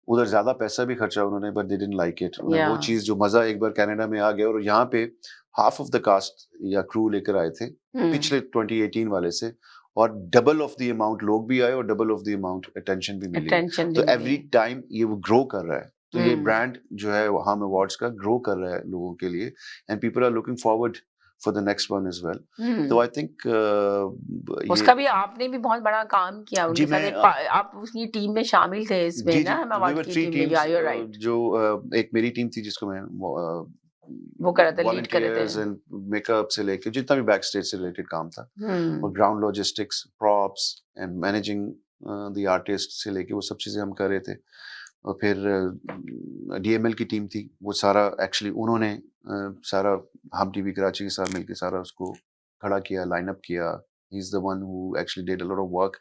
Speaker 2: उधर ज़्यादा पैसा भी खर्चा उन्होंने, but they didn't like it. उन्हें
Speaker 1: या
Speaker 2: वो चीज़ जो मज़ा एक बार कनाडा में आ गया और यहाँ पे हाफ ऑफ द कास्ट या क्रू लेकर आए थे पिछले 2018 वाले से, और डबल ऑफ द अमाउंट लोग भी आए और double of the amount attention भी मिली है।
Speaker 1: अटेंशन भी
Speaker 2: तो
Speaker 1: मिली
Speaker 2: एवरी
Speaker 1: है।
Speaker 2: टाइम ये वो ग्रो कर रहा है। तो ये ब्रांड जो है हम अवार्ड्स का ग्रो कर रहा है लोगों के लिए, and people are looking forward for the next one as well. तो आई थिंक
Speaker 1: उसका
Speaker 2: ये
Speaker 1: भी आपने भी बहुत बड़ा काम किया
Speaker 2: जी
Speaker 1: उनके साथ।
Speaker 2: मैं
Speaker 1: आप उसकी टीम में शामिल थे इसमें
Speaker 2: जी,
Speaker 1: ना,
Speaker 2: जी,
Speaker 1: हम
Speaker 2: वी
Speaker 1: अवार्ड
Speaker 2: वर
Speaker 1: की
Speaker 2: 3
Speaker 1: टीम में। या
Speaker 2: टीम्स,
Speaker 1: यू राइट।
Speaker 2: जो एक मेरी टीम थी जिसको मैं
Speaker 1: वो कर रहे थे, लीड कर रहे
Speaker 2: वॉलंटियर्स
Speaker 1: थे।
Speaker 2: एंड मेकअप से लेके जितना भी बैक स्टेज से रिलेटेड काम था, और
Speaker 1: हम्म।
Speaker 2: Ground logistics, props and managing the artist से लेके वो सब चीज़ें हम कर रहे थे। और फिर डीएमएल की टीम थी, वो सारा एक्चुअली उन्होंने सारा हम टीवी कराची के साथ मिलके सारा उसको खड़ा किया, लाइन अप किया। He is the one who actually did a lot of work.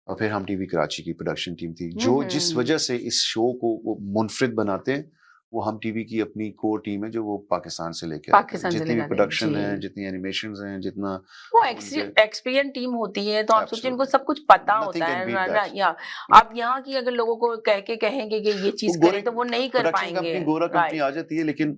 Speaker 2: और फिर हम टीवी कराची की प्रोडक्शन टीम थी, जो जिस वजह से इस शो को वो मुनफरिद बनाते हैं, वो हम टीवी की अपनी कोर टीम है जो वो पाकिस्तान से लेके आते हैं।
Speaker 1: पाकिस्तान से
Speaker 2: जितनी भी
Speaker 1: लेकर आते हैं
Speaker 2: प्रोडक्शन है,
Speaker 1: जी।
Speaker 2: जितनी एनिमेशंस हैं, जितना
Speaker 1: वो
Speaker 2: उनके
Speaker 1: एक्सपीरियंस टीम होती है, तो आप सोचिए इनको
Speaker 2: एब्सोल्युटली
Speaker 1: सब कुछ पता
Speaker 2: नथिंग
Speaker 1: होता
Speaker 2: कैन
Speaker 1: है
Speaker 2: बीट
Speaker 1: ना।
Speaker 2: दैट।
Speaker 1: या आप यहाँ की अगर लोगों को कह के कहेंगे कि ये
Speaker 2: वो
Speaker 1: चीज
Speaker 2: गोरे
Speaker 1: करें तो वो नहीं कर
Speaker 2: प्रोडक्शन
Speaker 1: पाएंगे।
Speaker 2: कंपनी गोरा कंपनी
Speaker 1: राइट।
Speaker 2: आ जाती है, लेकिन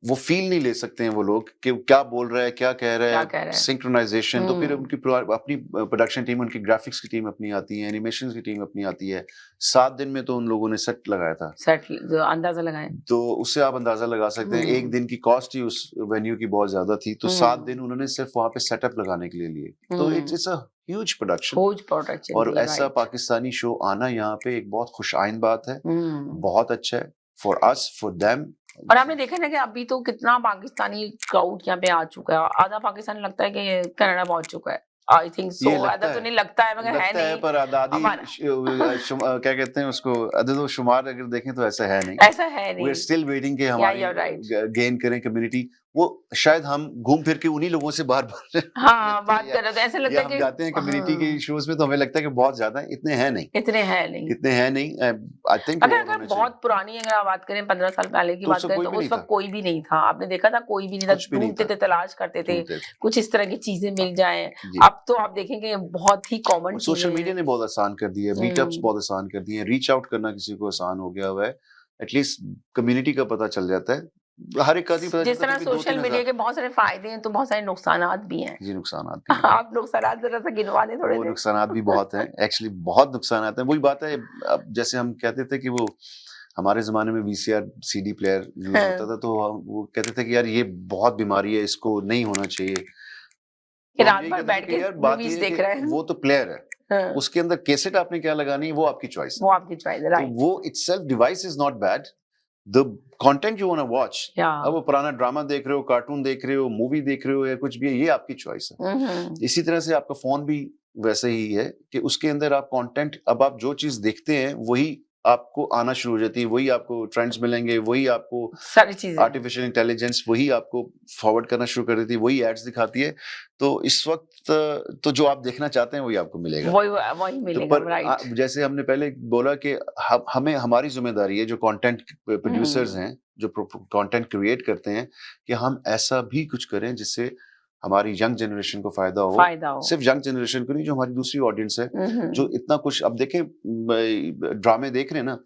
Speaker 2: वो फील नहीं ले सकते हैं वो लोग कि क्या बोल रहा है, क्या कह
Speaker 1: क्या
Speaker 2: रहा
Speaker 1: कह
Speaker 2: है,
Speaker 1: रहे हैं।
Speaker 2: सिंक्रोनाइजेशन। तो फिर
Speaker 1: हम्म।
Speaker 2: उनकी अपनी प्रोडक्शन टीम, उनकी ग्राफिक्स की टीम अपनी आती है, एनिमेशन की टीम अपनी आती है। 7 दिन में तो उन लोगों ने सेट लगाया था।
Speaker 1: सेट जो अंदाजा लगाएं।
Speaker 2: तो उससे आप अंदाजा लगा सकते हैं, एक दिन की कॉस्ट ही उस वेन्यू की बहुत ज्यादा थी, तो 7 दिन उन्होंने सिर्फ वहां पे सेटअप लगाने के लिए लिए। तो इट्स अ ह्यूज प्रोडक्शन,
Speaker 1: खोज प्रोडक्शन
Speaker 2: और
Speaker 1: थी,
Speaker 2: ऐसा
Speaker 1: राइट।
Speaker 2: पाकिस्तानी शो आना यहाँ पे एक बहुत खुशाइंद बात है,
Speaker 1: हम्म।
Speaker 2: बहुत अच्छा है फॉर अस, फॉर देम।
Speaker 1: और आपने देखा ना कि अभी तो कितना पाकिस्तानी क्राउड यहाँ पे आ चुका है, आधा पाकिस्तानी लगता है कि कनाडा पहुंच चुका है। आई थिंक सो,
Speaker 2: ये
Speaker 1: आधा
Speaker 2: लगता
Speaker 1: तो
Speaker 2: है,
Speaker 1: नहीं लगता है मगर है
Speaker 2: लगता है,
Speaker 1: नहीं
Speaker 2: पर आदादी
Speaker 1: हमारा।
Speaker 2: क्या कहते हैं उसको, अदद शुमार अगर देखें तो ऐसा है नहीं।
Speaker 1: ऐसा है
Speaker 2: वी आर
Speaker 1: नहीं।
Speaker 2: स्टिल वेटिंग कि
Speaker 1: या
Speaker 2: हमारी
Speaker 1: you're right।
Speaker 2: गेन करें कम्युनिटी। वो शायद हम घूम फिर के उन्हीं लोगों से बार बार
Speaker 1: हाँ,
Speaker 2: मिलते हैं,
Speaker 1: बात कर रहे थे, ऐसा लगता
Speaker 2: या
Speaker 1: है
Speaker 2: हम
Speaker 1: कि
Speaker 2: जाते हैं कम्युनिटी के
Speaker 1: हाँ,
Speaker 2: शोज में तो हमें लगता है कि बहुत ज्यादा है, इतने हैं नहीं,
Speaker 1: इतने हैं नहीं।
Speaker 2: इतने हैं नहीं। आई थिंक
Speaker 1: अगर
Speaker 2: और
Speaker 1: अगर
Speaker 2: होना चाहिए।
Speaker 1: बहुत पुरानी अगर आप बात करें, 15 साल पहले की
Speaker 2: तो
Speaker 1: बात
Speaker 2: उससे
Speaker 1: करें,
Speaker 2: कोई
Speaker 1: तो
Speaker 2: भी नहीं
Speaker 1: उस वक्त
Speaker 2: था,
Speaker 1: कोई भी नहीं था। आपने देखा था, कोई भी नहीं था,
Speaker 2: कुछ भी नहीं
Speaker 1: ढूंढते
Speaker 2: था,
Speaker 1: थे, तलाश करते थे,
Speaker 2: ढूंढते थे
Speaker 1: कुछ इस तरह की चीजें मिल जाएं।
Speaker 2: जी।
Speaker 1: अब तो आप देखेंगे बहुत ही कॉमन
Speaker 2: और
Speaker 1: चीजें
Speaker 2: सोशल
Speaker 1: हैं।
Speaker 2: मीडिया ने बहुत आसान कर दिया है, मीटअप्स
Speaker 1: हम्म।
Speaker 2: बहुत आसान कर दिए हैं, रीच आउट करना किसी को आसान हो गया हुआ है, एटलीस्ट कम्युनिटी का पता चल जाता है। हर एक का नहीं पता
Speaker 1: जिस
Speaker 2: चलता,
Speaker 1: तरह
Speaker 2: फिर भी
Speaker 1: सोशल
Speaker 2: 2-3
Speaker 1: मीडिया
Speaker 2: हजार
Speaker 1: के बहुत सारे फायदे हैं, तो बहुत सारे नुकसानात भी हैं।
Speaker 2: जी नुकसानात भी हैं।
Speaker 1: आप नुकसानात जरा सा गिनवा दें थोड़े
Speaker 2: वो
Speaker 1: से।
Speaker 2: नुकसानात भी बहुत हैं, एक्चुअली बहुत नुकसानात हैं। वही बात है, अब जैसे हम कहते थे कि वो हमारे ज़माने में वीसीआर सीडी प्लेयर यूज़ होता
Speaker 1: हाँ,
Speaker 2: था, तो वो कहते थे कि यार ये बहुत बीमारी है, इसको नहीं होना चाहिए।
Speaker 1: कि
Speaker 2: तो हम
Speaker 1: रात
Speaker 2: यही
Speaker 1: भर
Speaker 2: कहते थे
Speaker 1: बैठ के
Speaker 2: कि यार बात ये
Speaker 1: मूवीज
Speaker 2: है कि
Speaker 1: देख रहे हैं।
Speaker 2: वो तो प्लेयर है,
Speaker 1: हाँ,
Speaker 2: उसके अंदर कैसेट आपने क्या लगानी है वो आपकी चॉइस है।
Speaker 1: वो आपकी चॉइस है,
Speaker 2: तो
Speaker 1: राइट।
Speaker 2: वो itself device is not bad, the content you want to watch,
Speaker 1: या
Speaker 2: अब वो पुराना ड्रामा देख रहे हो, कार्टून देख रहे हो, मूवी देख रहे हो, या कुछ भी है, ये आपकी चॉइस है।
Speaker 1: हम्म।
Speaker 2: इसी तरह से आपका फ़ोन भी वैसे ही है कि उसके अंदर आप कंटेंट, अब आप जो चीज़ देखते हैं वही आपको आना शुरू हो जाती है, वही आपको ट्रेंड्स मिलेंगे, वही आपको
Speaker 1: सारी चीजें।
Speaker 2: आर्टिफिशियल इंटेलिजेंस वही आपको फॉरवर्ड करना शुरू कर देती है, वही एड्स दिखाती है। तो इस वक़्त तो जो आप देखना चाहते हैं वही आपको मिलेगा।
Speaker 1: वही वही
Speaker 2: तो
Speaker 1: मिलेगा,
Speaker 2: पर
Speaker 1: राइट।
Speaker 2: जैसे हमने पहले बोला कि हमें हमारी ज़िम्मेदारी है, जो कंटेंट प्रोड्यूसर्स हैं, जो कंटेंट क्रिएट करते हैं, कि हम ऐसा भी कुछ करें जिससे हमारी यंग जनरेशन को फायदा हो।
Speaker 1: फायदा हो।
Speaker 2: सिर्फ यंग जनरेशन को नहीं, जो हमारी दूसरी ऑडियंस है, जो इतना कुछ, अब देखें ड्रामे देख रहे हैं ना,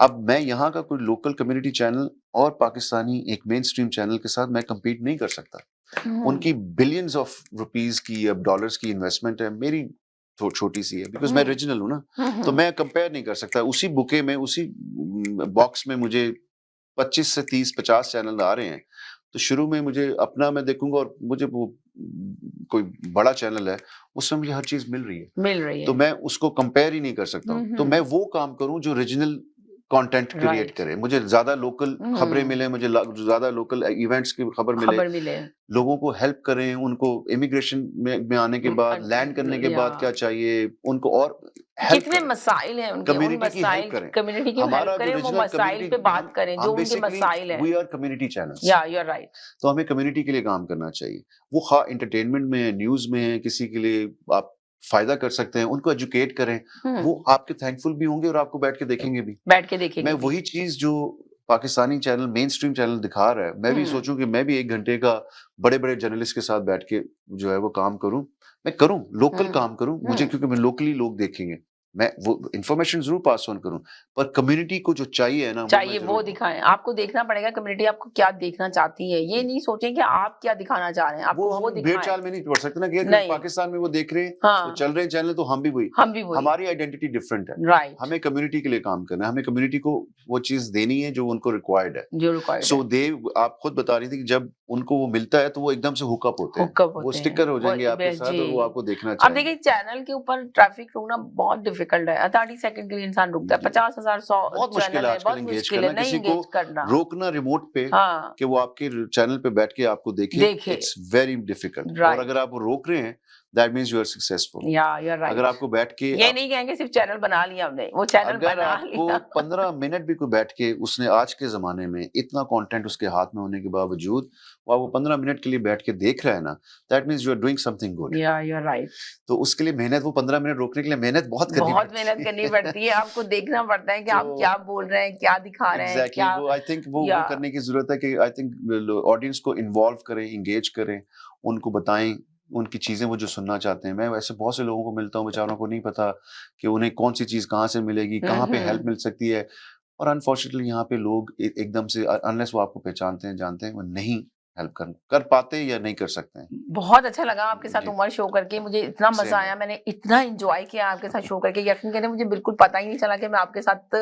Speaker 2: अब मैं यहाँ का कोई लोकल कम्युनिटी चैनल और पाकिस्तानी एक मेन स्ट्रीम चैनल के साथ मैं compete नहीं कर सकता। उनकी बिलियंस ऑफ रुपीस की, अब डॉलर्स की इन्वेस्टमेंट है, मेरी छोटी सी है, बिकॉज मैं रीजनल हूँ ना, तो मैं कंपेयर नहीं कर सकता। उसी बुके में, उसी बॉक्स में मुझे 25 से 30-50 चैनल आ रहे हैं, तो शुरू में मुझे अपना मैं देखूंगा, और मुझे वो कोई बड़ा चैनल है, उसमें मुझे हर चीज मिल रही है,
Speaker 1: मिल रही
Speaker 2: तो
Speaker 1: है।
Speaker 2: मैं उसको कंपेयर ही नहीं कर सकता हूँ। तो मैं वो काम करूँ जो रीजनल कंटेंट क्रिएट
Speaker 1: राइट।
Speaker 2: करे, मुझे ज्यादा लोकल खबरें मिले, मुझे ज्यादा लोकल इवेंट्स की खबर मिले,
Speaker 1: खबर मिले।
Speaker 2: लोगों को हेल्प करें, उनको इमिग्रेशन में आने के बाद, लैंड करने के बाद क्या चाहिए उनको, और हेल्प
Speaker 1: कितने
Speaker 2: करें,
Speaker 1: मसाइल हैं उनके, उन
Speaker 2: कम्युनिटी की हेल्प
Speaker 1: मसाइल,
Speaker 2: करें।
Speaker 1: कम्युनिटी की हेल्प
Speaker 2: हमारा जो
Speaker 1: करें, वो
Speaker 2: रीजनल
Speaker 1: मसाइल
Speaker 2: कम्युनिटी,
Speaker 1: पे बात करें, जो
Speaker 2: हम
Speaker 1: उनके
Speaker 2: बेसिकली
Speaker 1: मसाइल है।
Speaker 2: वी आर कम्युनिटी चैनल्स,
Speaker 1: या यू आर राइट।
Speaker 2: तो हमें कम्युनिटी के लिए काम करना चाहिए। वो खा एंटरटेनमेंट में है, न्यूज़ में है, किसी के लिए आप फायदा कर सकते हैं, उनको एजुकेट करें, वो आपके थैंकफुल भी होंगे और आपको बैठ के देखेंगे भी।
Speaker 1: बैठ के देखेंगे
Speaker 2: मैं
Speaker 1: भी।
Speaker 2: वही चीज़ जो Pakistani channel, main stream channel दिखा रहा है, मैं भी सोचूं कि मैं भी 1 घंटे का बड़े-बड़े जर्नलिस्ट के साथ बैठ के जो है वो काम करूं, मैं करूं, लोकल काम करूं, मुझे क्योंकि मैं लोकली लोग देखेंगे, मैं वो इन्फॉर्मेशन जरूर पास ऑन करूं, पर कम्युनिटी को जो चाहिए है ना, वो
Speaker 1: चाहिए
Speaker 2: मैं
Speaker 1: वो
Speaker 2: जरूर दूं।
Speaker 1: दिखाएं। आपको देखना पड़ेगा कम्युनिटी आपको क्या देखना चाहती है, ये नहीं सोचें कि आप क्या दिखाना चाह रहे हैं,
Speaker 2: वो
Speaker 1: आपको वो
Speaker 2: हम भेड़
Speaker 1: दिखाएं।
Speaker 2: चाल में नहीं पड़ सकते ना कि
Speaker 1: नहीं।
Speaker 2: पाकिस्तान में वो देख रहे हैं, वो
Speaker 1: हाँ,
Speaker 2: चल रहे हैं चैनल, तो हम भी वही,
Speaker 1: हम भी वही।
Speaker 2: हमारी आइडेंटिटी डिफरेंट है,
Speaker 1: राइट।
Speaker 2: हमें कम्युनिटी के लिए काम करना है, हमें कम्युनिटी को वो चीज देनी है जो उनको रिक्वायर्ड है।
Speaker 1: जो रिक्वायर्ड
Speaker 2: सो
Speaker 1: है।
Speaker 2: दे, आप खुद बता रही थी कि जब उनको वो मिलता है तो वो एकदम से हुकअप होते हैं,
Speaker 1: हुकअप
Speaker 2: वो
Speaker 1: होते हैं
Speaker 2: स्टिकर हो
Speaker 1: वो
Speaker 2: जाएंगे आपके साथ
Speaker 1: जी।
Speaker 2: और वो आपको देखना
Speaker 1: अब
Speaker 2: चाहेंगे।
Speaker 1: देखिए चैनल के ऊपर ट्रैफिक रोकना बहुत डिफिकल्ट है, 30 सेकंड के लिए इंसान रुकता है,
Speaker 2: जी।
Speaker 1: 50,000 100
Speaker 2: बहुत मुश्किल
Speaker 1: चैनल
Speaker 2: है
Speaker 1: है,
Speaker 2: आजकल
Speaker 1: बहुत
Speaker 2: एंगेज
Speaker 1: मुश्किल है,
Speaker 2: करना,
Speaker 1: नहीं
Speaker 2: किसी को
Speaker 1: एंगेज करना।
Speaker 2: रोकना रिमोट पे
Speaker 1: हाँ,
Speaker 2: कि वो आपके चैनल पे बैठ के आपको देखे,
Speaker 1: देखे।
Speaker 2: It's very difficult. और
Speaker 1: राइट।
Speaker 2: अगर आप वो रोक रहे हैं, that means you are successful.
Speaker 1: या यू आर
Speaker 2: अगर
Speaker 1: राइट।
Speaker 2: आपको बैठ के
Speaker 1: ये नहीं कहेंगे सिर्फ चैनल बना लिया हमने, वो चैनल
Speaker 2: अगर
Speaker 1: बना
Speaker 2: आपको
Speaker 1: लिया।
Speaker 2: 15 मिनट भी कोई बैठ के, उसने आज के ज़माने में इतना कंटेंट उसके हाथ में होने के बावजूद, वो आपको 15 मिनट के लिए बैठ के देख रहा है ना, that means you are doing something good.
Speaker 1: या यू आर राइट।
Speaker 2: तो उसके लिए मेहनत, वो 15 मिनट रोकने के लिए मेहनत बहुत करनी
Speaker 1: बहुत
Speaker 2: पड़ती
Speaker 1: मेहनत
Speaker 2: है।
Speaker 1: करनी पड़ती है, आपको देखना पड़ता है कि आप
Speaker 2: तो
Speaker 1: क्या बोल रहे हैं, क्या दिखा रहे हैं,
Speaker 2: एग्जैक्टली
Speaker 1: क्या।
Speaker 2: वो आई थिंक वो
Speaker 1: या
Speaker 2: करने की ज़रूरत है कि आई थिंक ऑडियंस को इन्वॉल्व करें, एंगेज करें, उनको बताएं उनकी चीज़ें वो जो सुनना चाहते हैं। मैं वैसे बहुत से लोगों को मिलता हूँ, बेचारों को नहीं पता कि उन्हें कौन सी चीज़ कहाँ से मिलेगी, कहाँ पे हेल्प मिल सकती है। और अनफॉर्चुनेटली यहाँ पे लोग एकदम से अनलेस वो आपको पहचानते हैं, जानते हैं, वो नहीं हेल्प कर पाते या नहीं कर सकते हैं।
Speaker 1: बहुत अच्छा लगा आपके साथ
Speaker 2: जी।
Speaker 1: उमर शो करके, मुझे इतना
Speaker 2: Same
Speaker 1: मजा आया,
Speaker 2: here.
Speaker 1: मैंने इतना एंजॉय किया आपके साथ शो करके, यकीन करें मुझे बिल्कुल पता ही नहीं चला कि मैं आपके साथ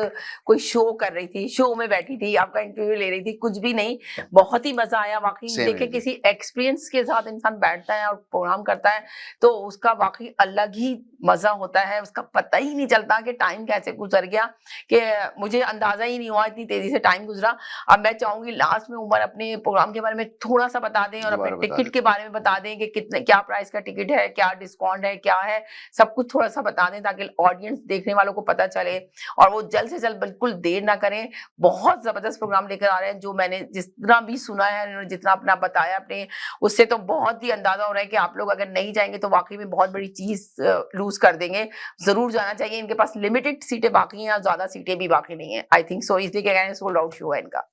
Speaker 1: कोई शो कर रही थी, शो में बैठी थी, आपका इंटरव्यू ले रही थी, कुछ भी नहीं। बहुत ही मजा आया वाकई।
Speaker 2: Same
Speaker 1: देखिए
Speaker 2: here जी।
Speaker 1: किसी एक्सपीरियंस के साथ इंसान बैठता है और प्रोग्राम करता है तो उसका वाकई अलग ही मजा होता है, उसका पता ही नहीं चलता कि टाइम कैसे गुजर गया, कि मुझे अंदाजा ही नहीं हुआ इतनी तेजी से टाइम गुजरा। अब मैं चाहूंगी लास्ट में उमर अपने प्रोग्राम के बारे में थोड़ा सा बता दें और अपने
Speaker 2: दोबारा बता
Speaker 1: टिकट के
Speaker 2: देता हूँ।
Speaker 1: बारे में बता दें कि कितने, क्या प्राइस का टिकट है, क्या डिस्काउंट है, क्या है, सब कुछ थोड़ा सा बता दें ताकि ऑडियंस देखने वालों को पता चले और वो जल्द से जल्द, बिल्कुल देर ना करें। बहुत जबरदस्त प्रोग्राम लेकर आ रहे हैं, जो मैंने जितना भी सुना है, उन्होंने जितना अपना बताया अपने, उससे तो बहुत ही अंदाजा हो रहा है कि आप लोग अगर नहीं जाएंगे तो वाकई में बहुत बड़ी चीज लूज कर देंगे। जरूर जाना चाहिए, इनके पास लिमिटेड सीटें बाकी हैं और ज्यादा सीटें भी बाकी नहीं है, आई थिंक सो, इसलिए क्या कहते हैं सोल्ड आउट शो है इनका।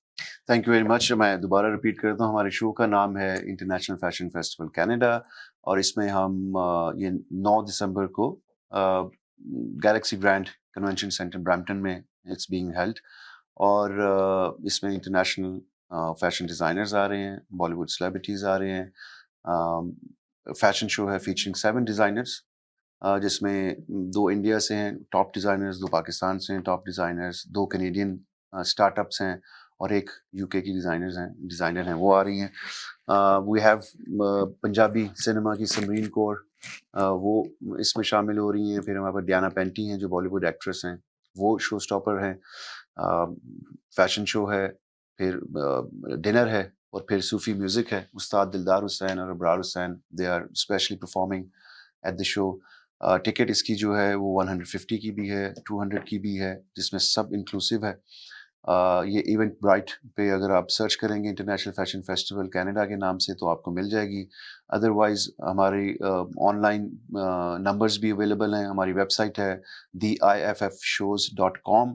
Speaker 2: Thank you very much. मैं दोबारा रिपीट करता हूँ, हमारे शो का नाम है इंटरनेशनल फैशन फेस्टिवल कनाडा और इसमें हम ये 9 दिसंबर को Galaxy grand convention centre Brampton में इट्स बीइंग हेल्ड और इसमें इंटरनेशनल फैशन डिज़ाइनर्स आ रहे हैं, बॉलीवुड सेलिब्रिटीज़ आ रहे हैं। फैशन शो है फीचरिंग 7 डिज़ाइनर्स जिसमें 2 इंडिया से हैं टॉप डिज़ाइनर्स, 2 पाकिस्तान से हैं टॉप डिज़ाइनर्स, 2 कैनेडियन स्टार्टअप्स हैं और एक यूके की डिज़ाइनर हैं वो आ रही हैं। वी हैव पंजाबी सिनेमा की समरीन कौर, वो इसमें शामिल हो रही हैं। फिर हमारे पास डियाना पेंटी हैं जो बॉलीवुड एक्ट्रेस हैं, वो शो स्टॉपर हैं। फैशन शो है, फिर डिनर है और फिर सूफ़ी म्यूज़िक है। उस्ताद दिलदार हुसैन और Abrar Hussain, they are specially performing at the show. Ticket इसकी जो है वो 150 की भी है, 200 की भी है, जिसमें सब इंक्लूसिव है। ये इवेंट ब्राइट पे अगर आप सर्च करेंगे इंटरनेशनल फैशन फेस्टिवल कनाडा के नाम से तो आपको मिल जाएगी। अदरवाइज़ हमारी ऑनलाइन नंबर्स भी अवेलेबल हैं। हमारी वेबसाइट है theiffshows.com,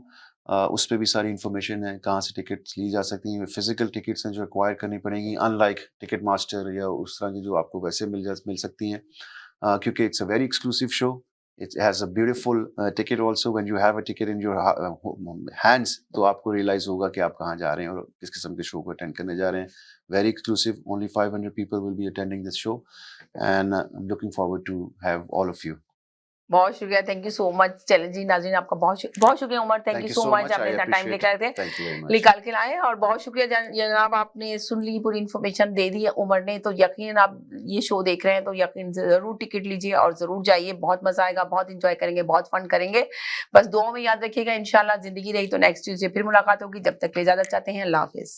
Speaker 2: उस पे भी सारी इन्फॉर्मेशन है कहाँ से टिकट्स ली जा सकती हैं। फिजिकल टिकट्स हैं जो एक्वायर करनी पड़ेंगी, अनलाइक टिकट मास्टर या उस तरह की जो आपको वैसे मिल सकती हैं, क्योंकि it's a very exclusive show. It has a beautiful ticket also. When you have a ticket in your hands, तो आपको realize होगा कि आप कहाँ जा रहे हैं और किस किस्म के शो को अटेंड करने जा रहे हैं। Very exclusive. Only 500 people will be attending this show, and I'm looking forward to have all of you.
Speaker 1: बहुत शुक्रिया, थैंक यू सो मच। चलें जी नाज़रीन, आपका बहुत शुक्रिया Umar, thank you so much,
Speaker 2: I
Speaker 1: आपने इतना टाइम
Speaker 2: appreciate
Speaker 1: लेकर
Speaker 2: it.
Speaker 1: आए थे,
Speaker 2: Thank you very much.
Speaker 1: निकाल के लाए। और बहुत शुक्रिया जनाब, आपने सुन ली, पूरी इन्फॉर्मेशन दे दी है उमर ने, तो यकीन आप ये शो देख रहे हैं तो यकीन जरूर टिकट लीजिए और जरूर जाइए, बहुत मजा आएगा, बहुत इंजॉय करेंगे, बहुत फन करेंगे। बस दुआ में याद रखिएगा, इंशाल्लाह जिंदगी रही तो नेक्स्ट ट्यूसडे फिर मुलाकात होगी। जब तक ले इजाजत चाहते हैं, अल्लाह हाफिज।